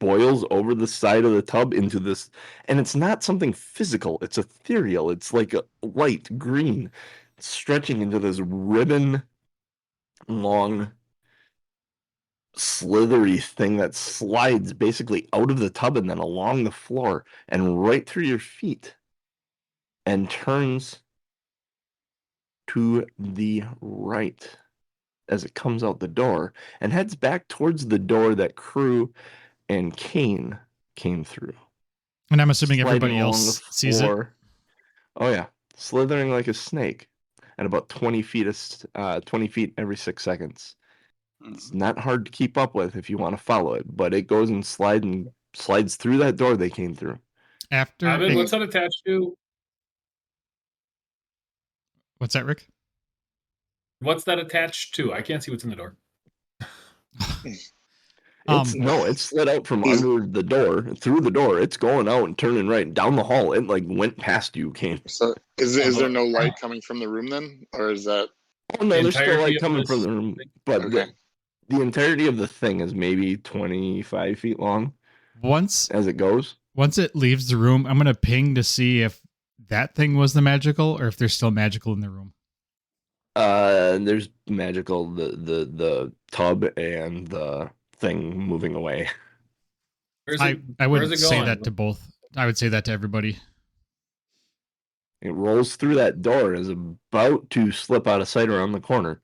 boils over the side of the tub into this, and it's not something physical. It's ethereal. It's like a light green stretching into this ribbon long slithery thing that slides basically out of the tub and then along the floor and right through your feet and turns to the right as it comes out the door and heads back towards the door that Crew and Kane came through. And I'm assuming everybody else sees it. Oh yeah, slithering like a snake at about 20 feet every 6 seconds. It's not hard to keep up with if you want to follow it, but it goes and slides through that door they came through. What's that attached to? What's that, Rick? What's that attached to? I can't see what's in the door. It's slid out from under the door, through the door. It's going out and turning right down the hall. It like went past you, Kane. So is there no light coming from the room then, or is that? Oh no, there's still light coming from the room, but the entirety of the thing is maybe 25 feet long. As it goes. Once it leaves the room, I'm gonna ping to see if that thing was the magical or if there's still magical in the room. There's magical, the tub and the thing moving away. I wouldn't say that to both. I would say that to everybody. It rolls through that door, is about to slip out of sight around the corner.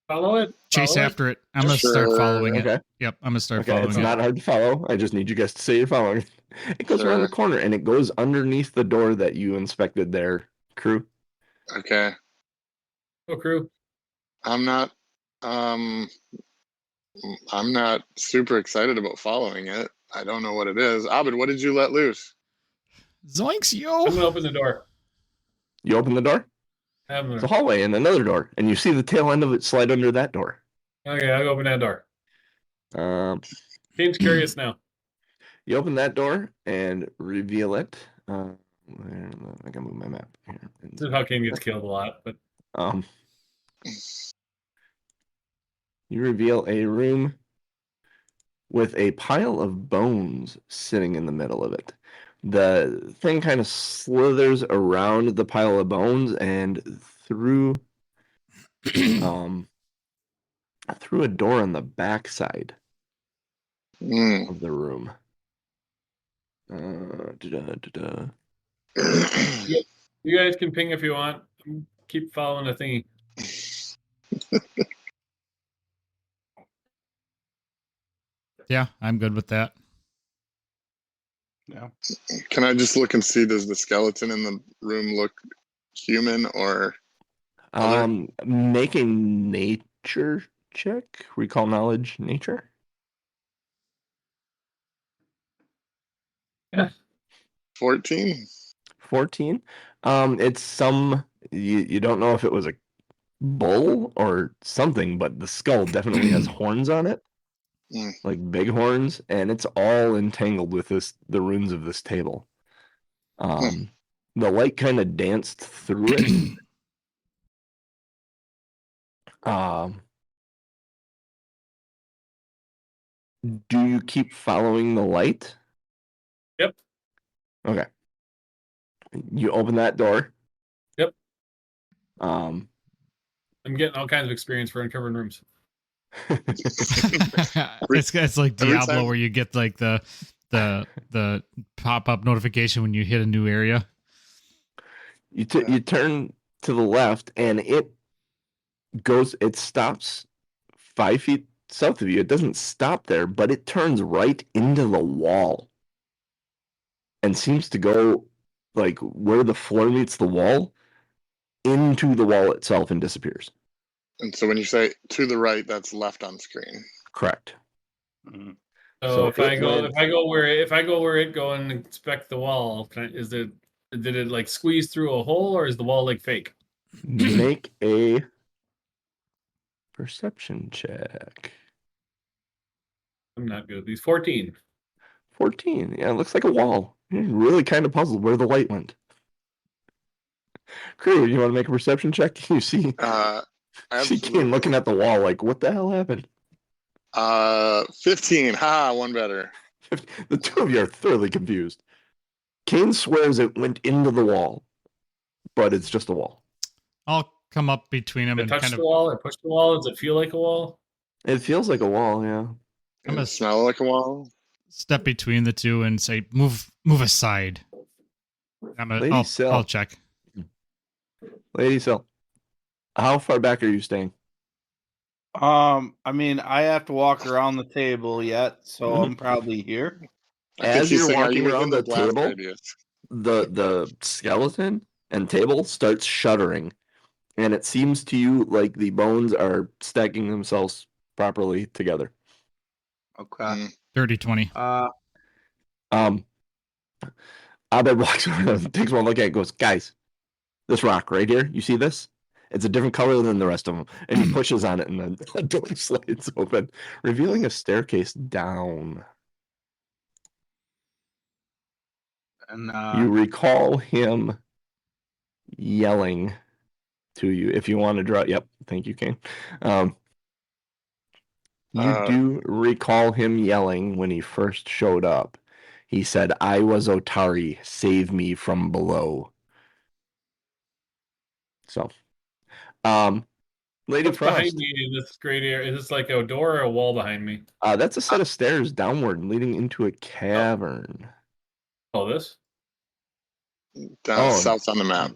Follow it. Chase after it. I'm gonna start following it. Yep, I'm gonna start following it. It's not hard to follow. I just need you guys to say you're following. It goes around the corner and it goes underneath the door that you inspected there, Crew. Okay. Oh, Crew. I'm not super excited about following it. I don't know what it is. Abed, what did you let loose? Zoinks, yo! I'm gonna open the door. You open the door? It's a hallway and another door, and you see the tail end of it slide under that door. Okay, I'll open that door. Kane's curious now. You open that door and reveal it. I can move my map here. This is how Kane gets killed a lot, but you reveal a room with a pile of bones sitting in the middle of it. The thing kind of slithers around the pile of bones and through through a door on the back side of the room. You guys can ping if you want. Keep following the thingy. Yeah, I'm good with that. Yeah. Can I just look and see, does the skeleton in the room look human or other? Make a nature check. Recall knowledge, nature. Yeah. 14. 14. It's some you don't know if it was a bull or something, but the skull definitely has horns on it. Like big horns, and it's all entangled with the runes of this table. The light kind of danced through it. Do you keep following the light? Yep. Okay. You open that door. Yep. I'm getting all kinds of experience for uncovering rooms. It's like Diablo, where you get like the pop-up notification when you hit a new area. You turn to the left, and it stops 5 feet south of you. It doesn't stop there, but it turns right into the wall and seems to go like where the floor meets the wall into the wall itself and disappears. And so when you say to the right, that's left on screen. Correct. Mm-hmm. So if I go where it go and inspect the wall, did it like squeeze through a hole, or is the wall like fake? Make a perception check. I'm not good at these. 14. 14. Yeah, it looks like a wall. You're really kind of puzzled where the light went. Crew, you want to make a perception check? You see Kane looking at the wall like, what the hell happened? 15. Ha, one better. The two of you are thoroughly confused. Kane swears it went into the wall, but it's just a wall. I'll come up between them and touch the wall. I push the wall. Does it feel like a wall? It feels like a wall, yeah. I'm gonna smell like a wall. Step between the two and say, "Move aside." I'll check. Lady Sil, how far back are you staying? I mean, I have to walk around the table yet, so I'm probably here. As you're walking around the table, the skeleton and table starts shuddering, and it seems to you like the bones are stacking themselves properly together. Okay. Dirty 20. Abed walks around, takes one look at it, goes, guys, this rock right here, you see this? It's a different color than the rest of them. And he pushes on it, and then the door slides open, revealing a staircase down. And you recall him yelling to you. If you want to draw, yep, thank you, Kane. You do recall him yelling when he first showed up. He said, I was Otari, save me from below. So, Lady What's Frost. behind me in this great area? Is this like a door or a wall behind me? That's a set of stairs downward leading into a cavern. Oh, this? Down south on the map.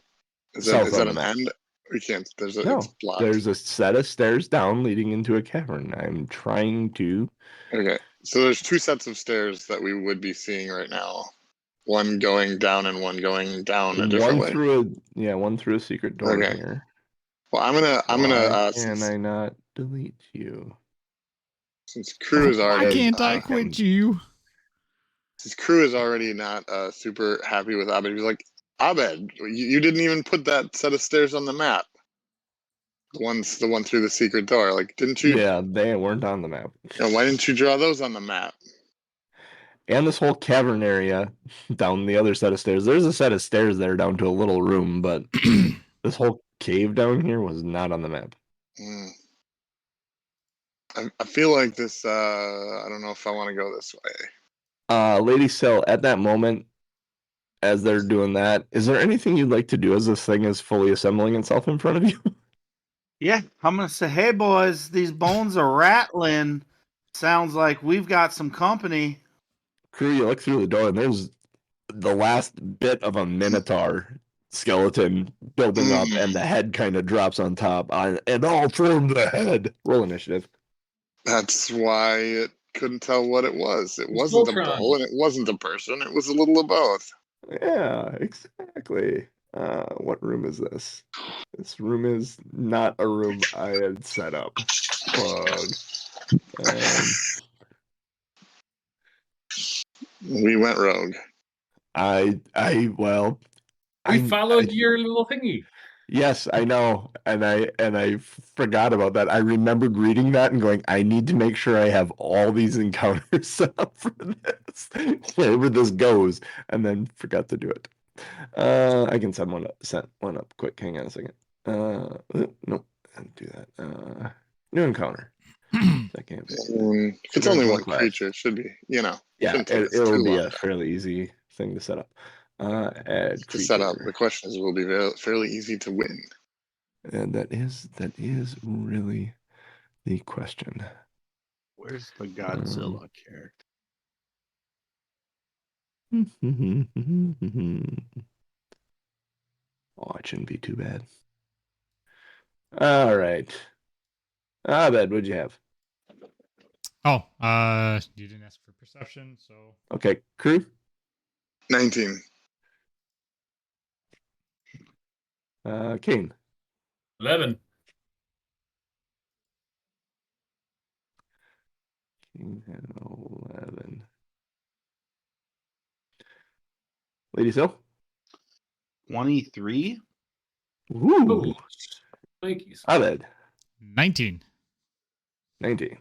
Is that an end? We can't. There's a set of stairs down leading into a cavern. I'm trying to. Okay, so there's two sets of stairs that we would be seeing right now. One going down and one going down a different way. One through a secret door here. Well, I'm gonna. Why can I not delete you? Since crew is already. Why can't I quit you? His crew is already not super happy with Abed. He's like, Abed, you didn't even put that set of stairs on the map. The one through the secret door. Like, didn't you? Yeah, they weren't on the map. Why didn't you draw those on the map? And this whole cavern area down the other set of stairs. There's a set of stairs there down to a little room, but this whole cave down here was not on the map. I feel like this. I don't know if I want to go this way. Lady Cell, at that moment, as they're doing that, is there anything you'd like to do as this thing is fully assembling itself in front of you? Yeah, I'm gonna say, hey boys, these bones are rattling. Sounds like we've got some company. Crew, you look through the door, and there's the last bit of a minotaur skeleton building up, and the head kind of drops on top, and all from the head. Roll initiative. That's why it couldn't tell what it was. It wasn't a bull, and it wasn't a person. It was a little of both. Yeah, exactly. What room is this? This room is not a room I had set up. We went rogue. We followed your little thingy. Yes, I know, and I forgot about that. I remembered reading that and going, I need to make sure I have all these encounters set up for this, wherever this goes, and then forgot to do it. I can set one up quick. Hang on a second. Nope, I didn't do that. New encounter. That can't be. It's only one creature. It should be, Yeah, it'll be a fairly easy thing to set up. Add to set up. The question is, will be fairly easy to win. And that is really the question. Where's the Godzilla character? Oh, it shouldn't be too bad. All right. Abed, what'd you have? Oh, you didn't ask for perception, so. Okay, crew. 19. Kane. 11. King had 11. Lady Sil. 23. Ooh. Abed. 19. 19.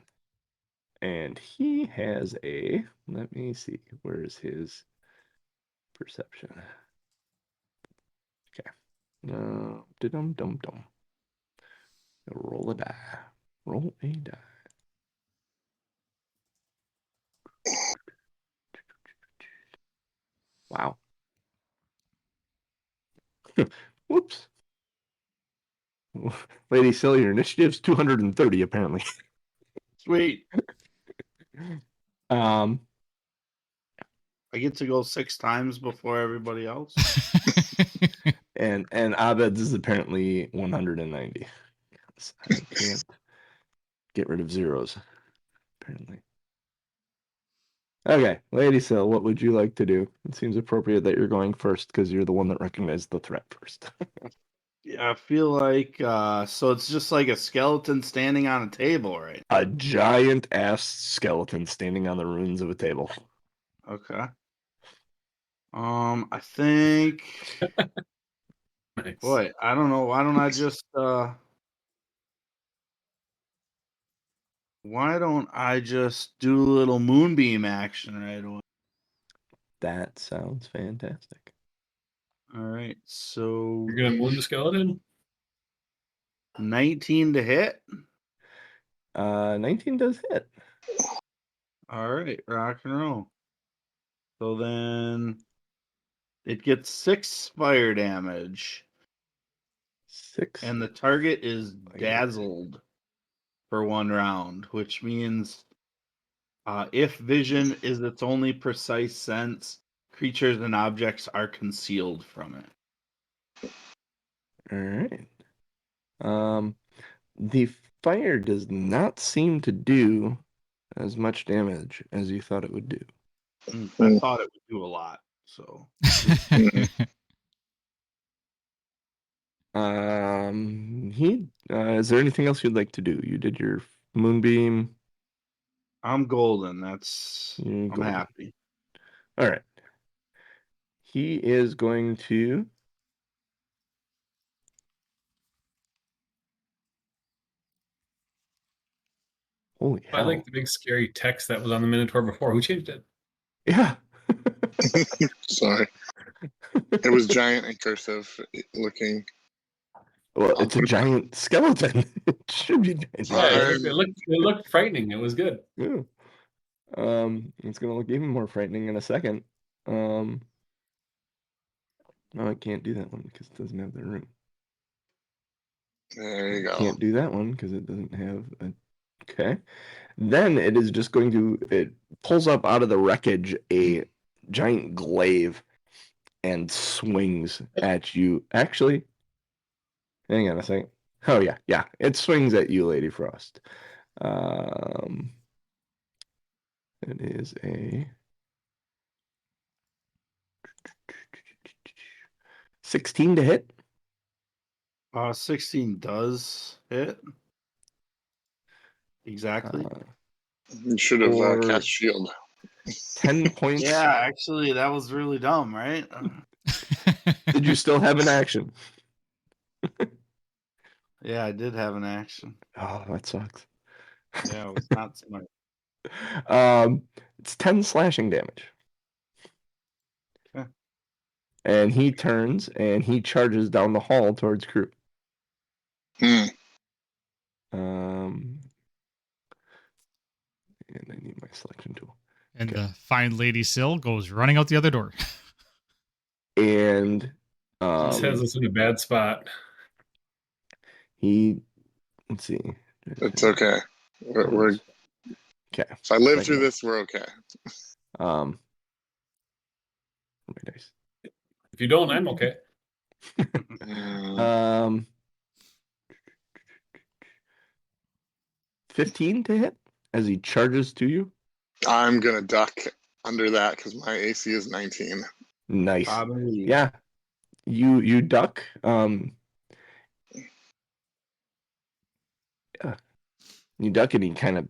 And he has a, let me see, where's his perception? Okay. Dum-dum-dum. Roll a die. Roll a die. Wow. Whoops. Lady Sil, your initiative's 230, apparently. Sweet. I get to go 6 times before everybody else. and Abed's is apparently 190. I can't get rid of zeros, apparently. Okay, Lady Sil, what would you like to do? It seems appropriate that you're going first because you're the one that recognized the threat first. Yeah, I feel like so it's just like a skeleton standing on a table, right? A giant ass skeleton standing on the ruins of a table. Okay. I think Nice. boy, I don't know. Why don't I just do a little moonbeam action right away? That sounds fantastic. All right, so You're gonna moon the skeleton? 19 to hit. 19 does hit. All right, rock and roll. So then it gets 6 fire damage. 6. And the target is dazzled for 1 round, which means if vision is its only precise sense, creatures and objects are concealed from it. All right. The fire does not seem to do as much damage as you thought it would do. I thought it would do a lot, so. Is there anything else you'd like to do? You did your moonbeam. I'm golden. I'm golden. happy. All right. He is going to. Holy hell. I like the big scary text that was on the Minotaur before. Who changed it? Yeah. Sorry. It was giant and cursive looking. Well, it's a giant skeleton. It should be giant. Yeah, it looked frightening. It was good. Yeah. It's gonna look even more frightening in a second. No, I can't do that one because it doesn't have the room. There you go. Can't do that one because it doesn't have a. Okay. Then it is just going to. It pulls up out of the wreckage a giant glaive and swings at you. Actually, hang on a second. Oh yeah, yeah. It swings at you, Lady Frost. It is a 16 to hit. 16 does hit. Exactly. You should have cast shield. 10 points. Yeah, actually, that was really dumb, right? Did you still have an action? Yeah, I did have an action. Oh, that sucks. Yeah, it was not smart. It's 10 slashing damage. Okay. And he turns and he charges down the hall towards Crew. And I need my selection tool. And the fine Lady Syl goes running out the other door. And This has us in a bad spot. Let's see. It's okay. We're okay. If I live through this, we're okay. My dice. If you don't, I'm okay. 15 to hit as he charges to you. I'm gonna duck under that because my AC is 19. Nice. Yeah. You duck. Yeah. You duck and he kind of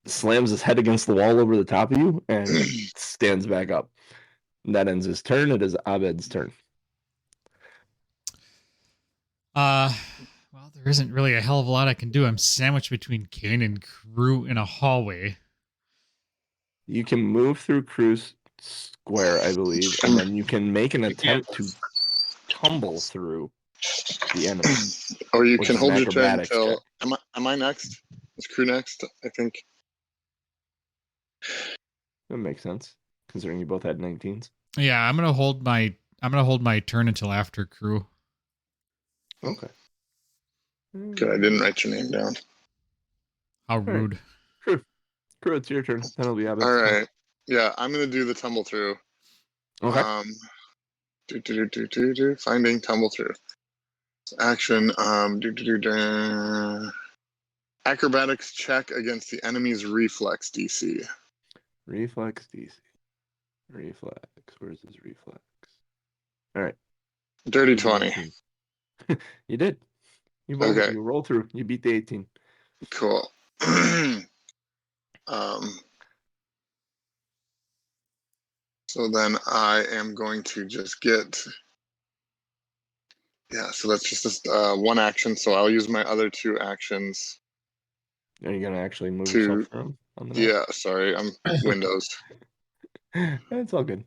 slams his head against the wall over the top of you and stands back up. And that ends his turn. It is Abed's turn. Well, there isn't really a hell of a lot I can do. I'm sandwiched between Kane and Crew in a hallway. You can move through Crew's square, I believe, and then you can make an attempt to tumble through the enemy. Or you can hold your turn until. Am I next? Is Crew next? I think. That makes sense, considering you both had 19s. Yeah, I'm gonna hold my turn until after Crew. Okay. Good, I didn't write your name down. How rude. Crew, it's your turn. That'll be Abed's. All right. Yeah, I'm gonna do the tumble through. Okay. Finding tumble through. Action. Acrobatics check against the enemy's reflex DC. Reflex DC. Reflex. Where's his reflex? All right. Dirty 20. You did. You roll through. You beat the 18. Cool. So then I am going to just get. Yeah, so that's just one action. So I'll use my other two actions. Are you gonna actually move yourself from? Yeah, sorry, I'm Windows. It's all good.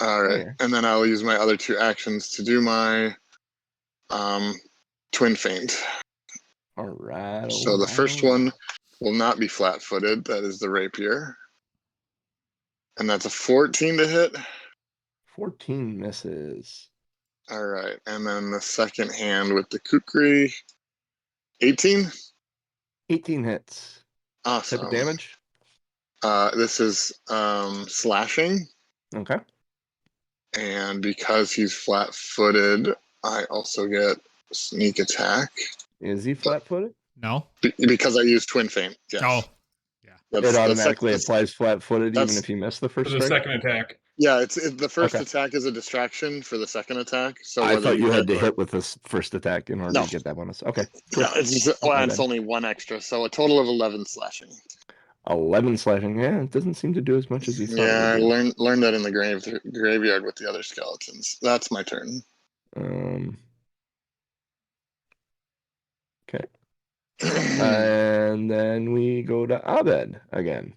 All right, and then I'll use my other two actions to do my twin feint. All right. So the first one will not be flat-footed. That is the rapier, and that's a 14 to hit. 14 misses. All right, and then the second hand with the kukri, 18. 18 hits. Awesome. Type of damage? This is slashing. Okay. And because he's flat-footed, I also get sneak attack. Is he flat-footed? No. Because I use twin feint. Yes. Oh. Yeah. It automatically applies flat-footed even if you miss the first for the strike? second attack. Yeah, it's the first attack is a distraction for the second attack. So I thought you had to hit with this first attack in order to get that bonus. Okay. Cool. No, it's only one extra, so a total of 11 slashing. 11 slashing. Yeah, it doesn't seem to do as much as you thought. Yeah, I learned that in the graveyard with the other skeletons. That's my turn. Okay. And then we go to Abed again.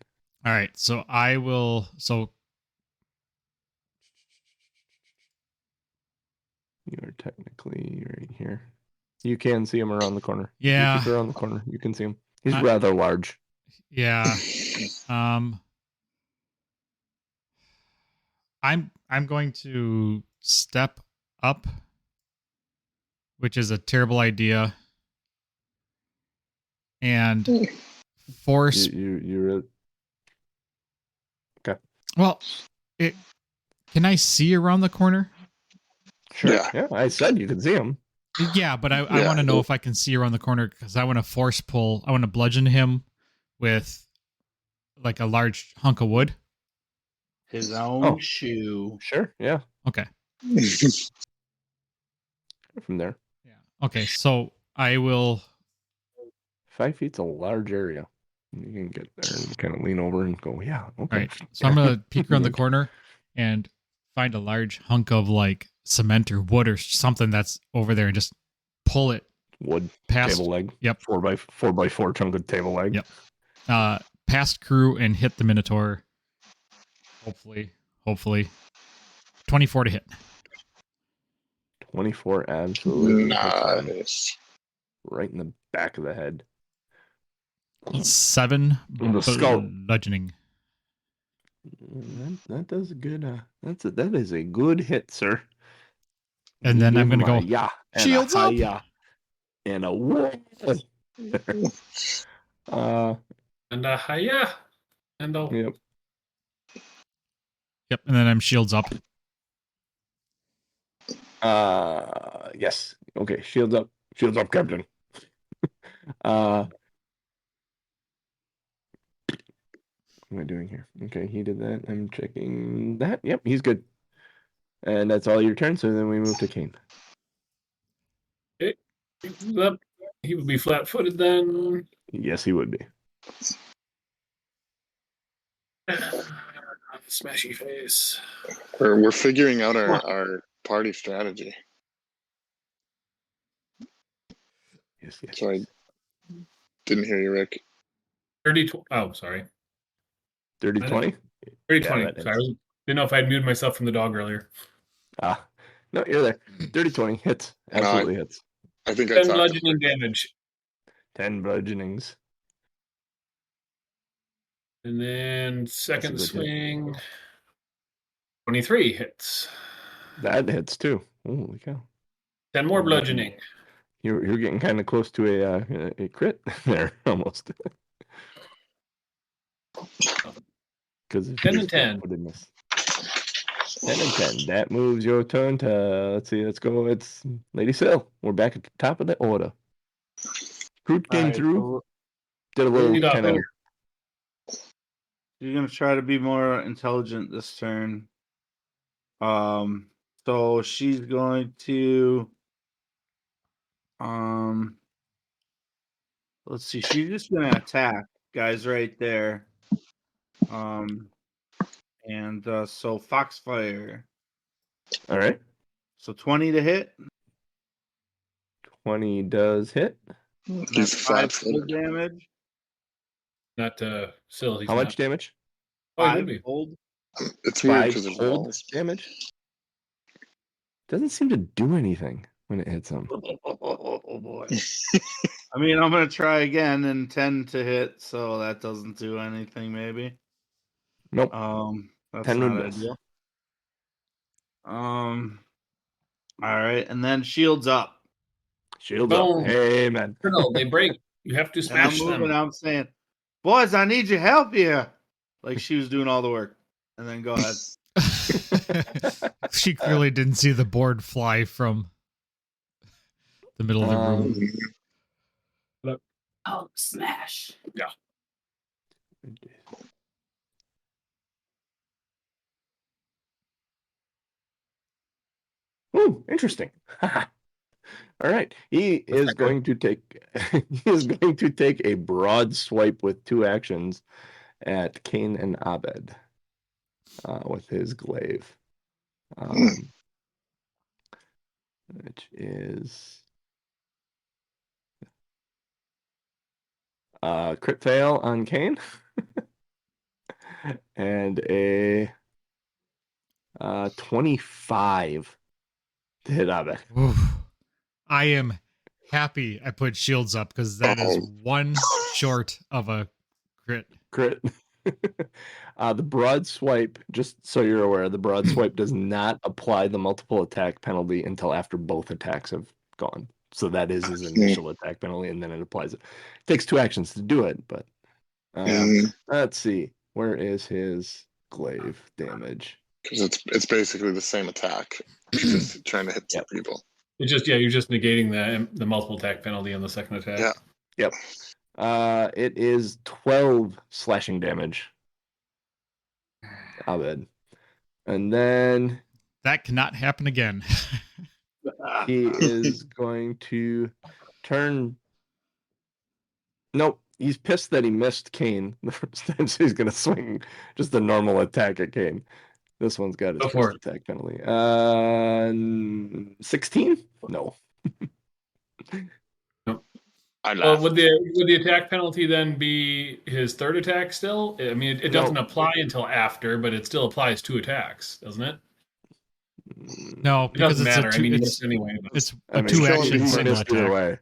All right, so I will. So you are technically right here. You can see him around the corner. Yeah, keep around the corner. You can see him. He's rather large. Yeah. I'm going to step up, which is a terrible idea, and force. You're okay. Well, can I see around the corner? Sure. Yeah, I said you could see him. Yeah, but I want to know if I can see around the corner because I want to force pull. I want to bludgeon him with like a large hunk of wood. His own shoe. Sure. Yeah. Okay. From there. Yeah. Okay. So I will. 5 feet's a large area. You can get there and kind of lean over and go, yeah. Okay. All right. So I'm gonna peek around the corner and find a large hunk of like cement or wood or something that's over there and just pull it. Wood past table leg. Yep. 4x4 chunk of table leg. Yep. Past crew and hit the Minotaur. Hopefully. 24 to hit. 24 absolutely. Nice. Right in the back of the head. 7 in the skull. Bludgeoning. That does a good that is a good hit, sir. And then I'm gonna go shields up and a whoa. And a hiya. And a Yep, and then I'm shields up. Yes. Okay, shields up. Shields up, Captain. What am I doing here? Okay, he did that. I'm checking that. Yep, he's good. And that's all your turn, so then we move to Kane. He would be flat-footed then. Yes, he would be. Smashy face. We're figuring out our party strategy. Yes. So I didn't hear you, Rick. 30. Oh, sorry. 30-20? 30-20. Sorry, I didn't know if I'd muted myself from the dog earlier. No, you're there. 30-20 hits. Absolutely hits. I think 10 bludgeoning damage. 10 bludgeonings. And then second swing. 23 hits. That hits too. Holy cow. 10 more bludgeoning. You're getting kind of close to a crit there almost. Because 10 and 10. 10 and 10. That moves your turn to, let's see, let's go. It's Lady Sil. We're back at the top of the order. Groot came through. Did a little kind of. You're going to try to be more intelligent this turn. So she's going to, let's see. She's just going to attack guys right there. So Foxfire. All right. So 20 to hit. 20 does hit. He's 5 damage. Not Sil. How much damage? Oh, it would be. Cold. It's weird 5 cold damage. Doesn't seem to do anything when it hits him. Oh boy. I mean, I'm gonna try again and 10 to hit, so that doesn't do anything. Maybe. Nope. That's 10 not would miss. ideal. All right, and then shields up. Shields up. Amen. No, they break. You have to smash I'm moving. them. I'm saying, boys, I need your help here. Like she was doing all the work, and then go ahead. She clearly didn't see the board fly from the middle of the room. Oh, smash. Yeah. Ooh, interesting. All right. He is going to take a broad swipe with 2 actions at Cain and Abed with his glaive. Which is crit fail on Cain and a 25 to hit Abed. Oof. I am happy I put shields up because that is one short of a crit. The broad swipe, just so you're aware, the broad swipe does not apply the multiple attack penalty until after both attacks have gone. So that is his initial attack penalty, and then it applies it. It takes 2 actions to do it, but let's see. Where is his glaive damage? Because it's basically the same attack. Just trying to hit 2 people. It's just you're just negating the multiple attack penalty on the second attack. Yeah. Yep. It is 12 slashing damage. Abed. And then that cannot happen again. He is going to turn. Nope. He's pissed that he missed Cain the first time, so he's going to swing just a normal attack at Cain. This one's got his first attack penalty. 16? No. Would the attack penalty then be his third attack still? I mean, it doesn't apply until after, but it still applies 2 attacks, doesn't it? No, because it doesn't matter. It's a 2 action single attack.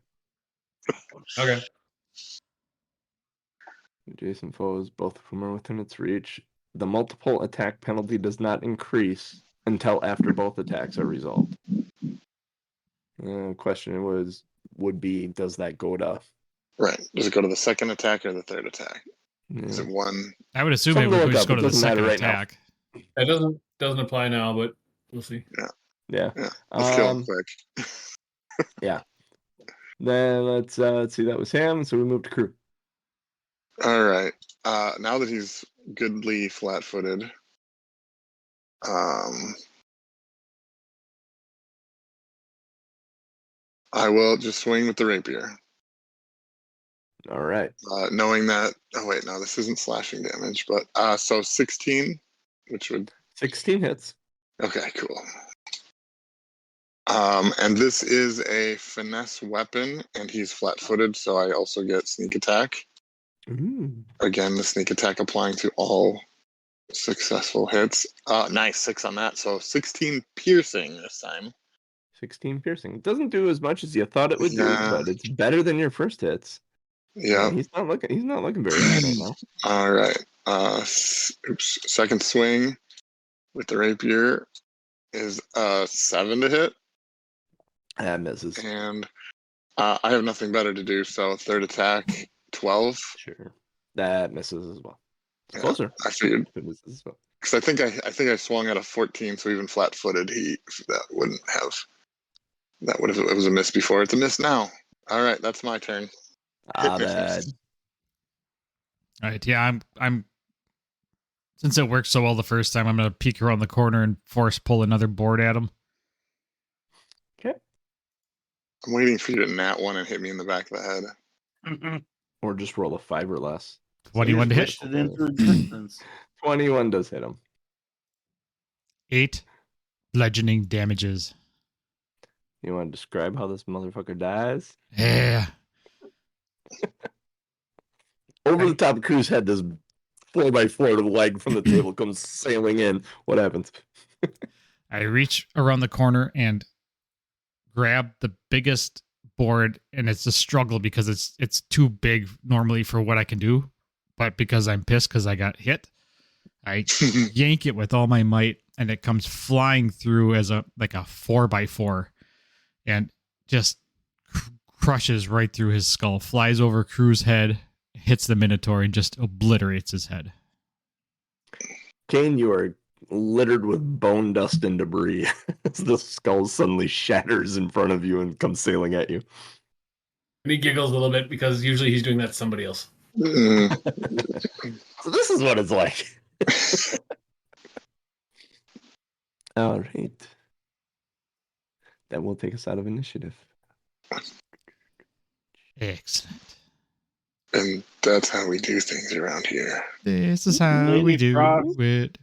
Okay. Adjacent foes, both of whom are within its reach. The multiple attack penalty does not increase until after both attacks are resolved. Question would be, does that go to? Right. Does it go to the second attack or the third attack? Yeah. Is it one? I would assume it would just go to the second attack. It doesn't apply now, but we'll see. Yeah. Let's kill him quick. Yeah. Then let's see. That was him. So we moved to crew. All right. Now that he's goodly flat-footed, I will just swing with the rapier. All right. Knowing that. Oh wait, no, this isn't slashing damage, but so 16, which would 16 hits. Okay, cool. And this is a finesse weapon, and he's flat-footed, so I also get sneak attack. Ooh. Again, the sneak attack applying to all successful hits. Nice, 6 on that, so 16 piercing this time. 16 piercing. It doesn't do as much as you thought it would do, but it's better than your first hits. Yeah. He's not looking very good right now. All right. Second swing with the rapier is 7 to hit. That misses. And I have nothing better to do, so third attack, 12. Sure. That misses as well. It's closer. I figured. It misses as well. Because I think I swung at a 14, so even flat-footed, that would have, it was a miss before. It's a miss now. All right, that's my turn. Bad. All right, yeah, I'm. Since it worked so well the first time, I'm gonna peek around the corner and force pull another board at him. Okay. I'm waiting for you to nat one and hit me in the back of the head. Or just roll a 5 or less. 21 to hit. 21 does hit him. 8 bludgeoning damages. You want to describe how this motherfucker dies? Yeah. Over the top of Crew's head, this 4x4 leg from the table comes sailing in. What happens? I reach around the corner and grab the biggest board, and it's a struggle because it's too big normally for what I can do. But because I'm pissed because I got hit, I yank it with all my might, and it comes flying through as a 4x4, and just crushes right through his skull, flies over Crew's head, hits the Minotaur, and just obliterates his head. Cain, you are littered with bone dust and debris as the skull suddenly shatters in front of you and comes sailing at you. And he giggles a little bit because usually he's doing that to somebody else. So this is what it's like. All right. That will take us out of initiative. Excellent. And that's how we do things around here. This is how Lady we do Frost. it.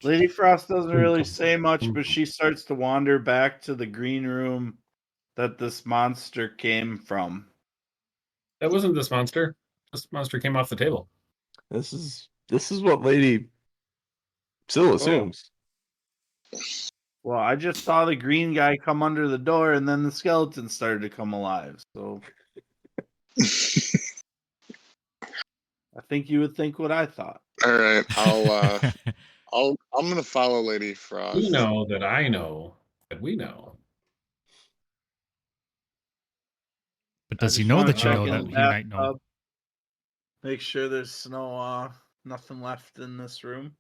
Lady Frost doesn't really say much, but she starts to wander back to the green room that this monster came from. That wasn't this monster. This monster came off the table. This is what Lady still assumes. Well, I just saw the green guy come under the door, and then the skeleton started to come alive. So I think you would think what I thought. All right, I'm gonna follow Lady Frost. You know that I know that we know. But does he know that you know that he might know? Make sure there's nothing left in this room.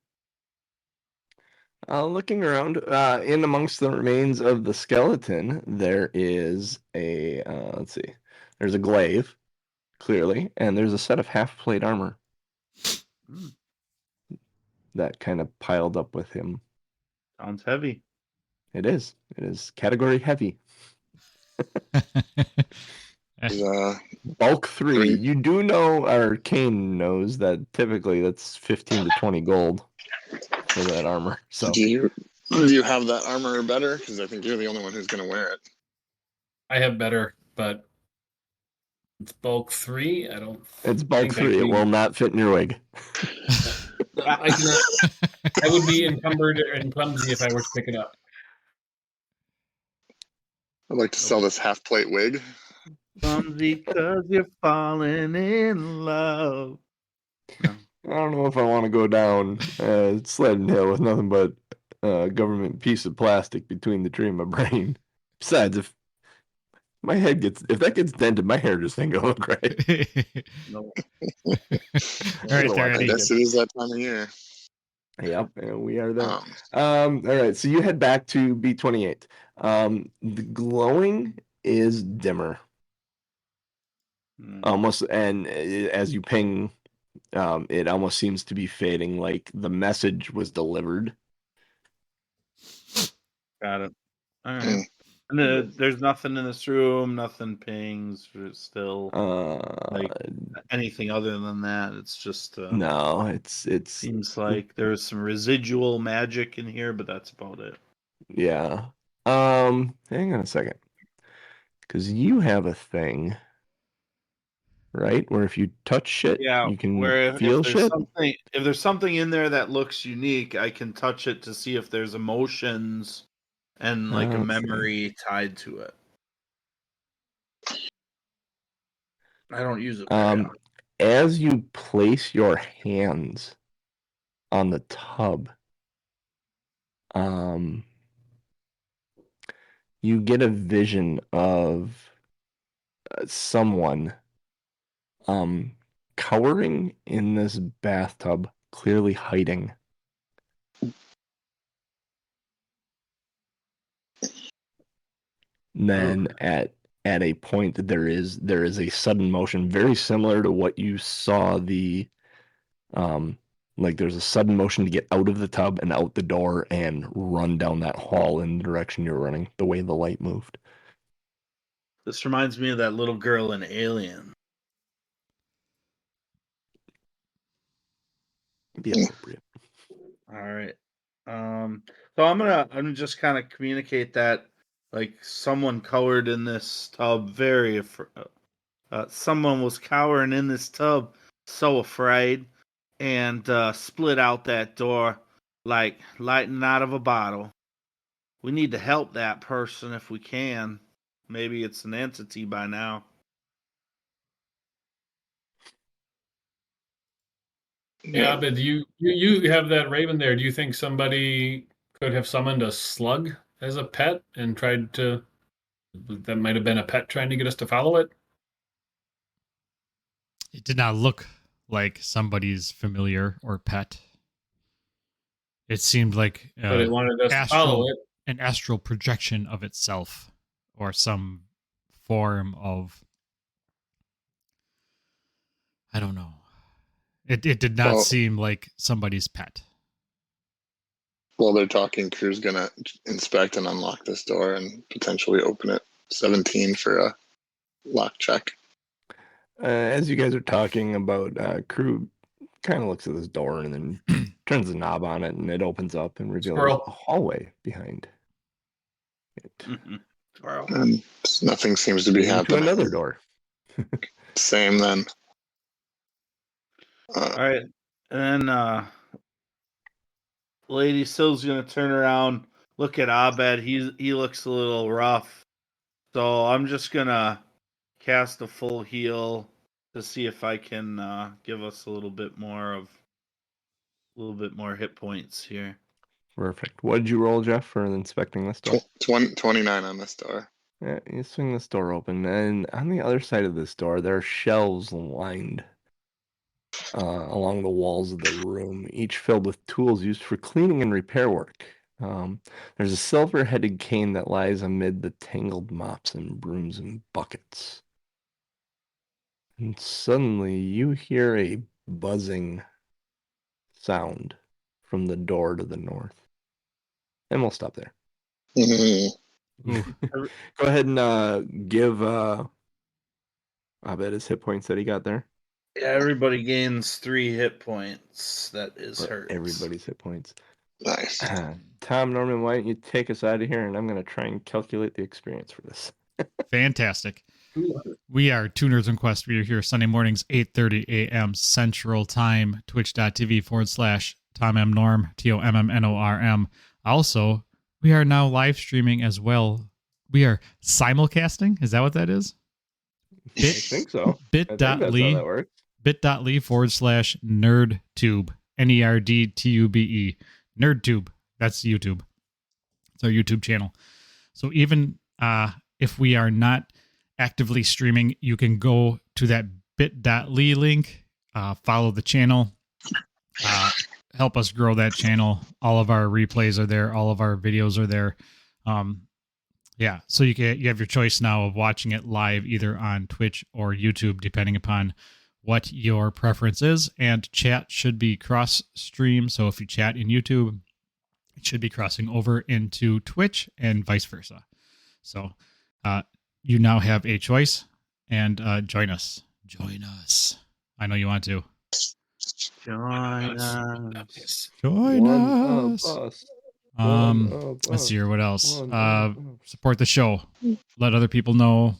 Looking around, in amongst the remains of the skeleton, there is a let's see, there's a glaive, clearly, and there's a set of half-plate armor that kind of piled up with him. Sounds heavy. It is. It is category heavy. Bulk 3. You do know, or Kane knows, that typically that's 15 to 20 gold for that armor. So do you have that armor better? Because I think you're the only one who's going to wear it. I have better, but it's bulk 3. I don't. It's bulk 3. It will not fit in your wig. I would be encumbered and clumsy if I were to pick it up. I'd like to sell this half-plate wig. Clumsy because you're falling in love. No. I don't know if I want to go down sledding hill with nothing but a government piece of plastic between the tree and my brain. Besides, if that gets dented, my hair just ain't gonna look right. No. All right, I guess it is that time of year. Yep, and we are there. All right, so you head back to B28. The glowing is dimmer. Almost, and as you ping, it almost seems to be fading, like the message was delivered. Got it. All right. And there's nothing in this room, nothing pings, still like anything other than that. It's just no, it's seems like there's some residual magic in here, but that's about it. Yeah. Hang on a second. Because you have a thing, right? Where if you touch shit, you can feel shit. If there's something in there that looks unique, I can touch it to see if there's emotions and like a memory tied to it. I don't use it. As you place your hands on the tub, you get a vision of someone cowering in this bathtub, clearly hiding. And then at a point there is a sudden motion very similar to what you saw like there's a sudden motion to get out of the tub and out the door and run down that hall in the direction you're running, the way the light moved. This reminds me of that little girl in Alien. Be appropriate. All right. So I'm gonna just kind of communicate that like someone cowered in this tub, someone was cowering in this tub, so afraid, and split out that door like lightning out of a bottle. We need to help that person if we can. Maybe it's an entity by now. Yeah, but you have that raven there. Do you think somebody could have summoned a slug as a pet and tried to? That might have been a pet trying to get us to follow it. It did not look like somebody's familiar or pet. It seemed like but it wanted us to follow it. An astral projection of itself, or some form of, I don't know. It did not seem like somebody's pet. While they're talking, Crew's gonna inspect and unlock this door and potentially open it. 17 for a lock check. As you guys are talking about, Crew kind of looks at this door and then turns the knob on it, and it opens up and reveals a hallway behind it. And nothing seems to be happening. To another door. Same then. All right. And then Lady Sill's going to turn around, look at Abed. He looks a little rough. So I'm just going to cast a full heal to see if I can give us a little bit more hit points here. Perfect. What did you roll, Jeff, for inspecting this door? 29 on this door. Yeah, you swing this door open, and on the other side of this door, there are shelves lined along the walls of the room, each filled with tools used for cleaning and repair work. There's a silver-headed cane that lies amid the tangled mops and brooms and buckets. And suddenly, you hear a buzzing sound from the door to the north. And we'll stop there. Go ahead and give Abed his hit points that he got there. Yeah, everybody gains 3 hit points. That is hurt. Everybody's hit points. Nice. Tom, Norman, why don't you take us out of here, and I'm going to try and calculate the experience for this. Fantastic. We are Two Nerds on Quest. We are here Sunday mornings, 8:30 a.m. Central Time, twitch.tv/TomMNorm, TOMMNORM. Also, we are now live streaming as well. We are simulcasting. Is that what that is? I think so. bit.ly/nerdtube, NERDTUBE. Nerdtube. That's YouTube. It's our YouTube channel. So even if we are not actively streaming, you can go to that bit.ly link, follow the channel, help us grow that channel. All of our replays are there. All of our videos are there. Yeah, so you have your choice now of watching it live either on Twitch or YouTube, depending upon what your preference is. And chat should be cross-stream, so if you chat in YouTube, it should be crossing over into Twitch and vice versa. So you now have a choice, and join us. Join us. I know you want to. Join us. Join us. Let's see here. What else? Support the show. Let other people know.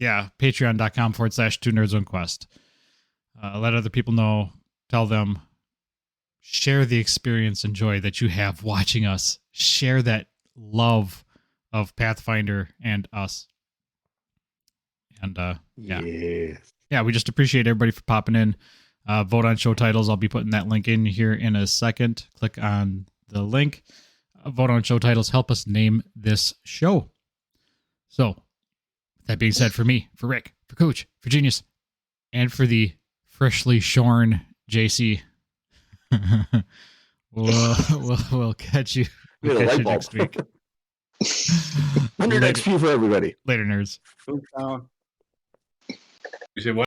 Patreon.com/Two Nerds on Quest. Let other people know. Tell them. Share the experience and joy that you have watching us. Share that love of Pathfinder and us. And yeah, we just appreciate everybody for popping in. Vote on show titles. I'll be putting that link in here in a second. Click on the link. Vote on show titles. Help us name this show. So, that being said, for me, for Rick, for Coach, for Genius, and for the freshly shorn JC, we'll catch you. We'll catch you next week. 100 XP for everybody. Later, nerds. You say what?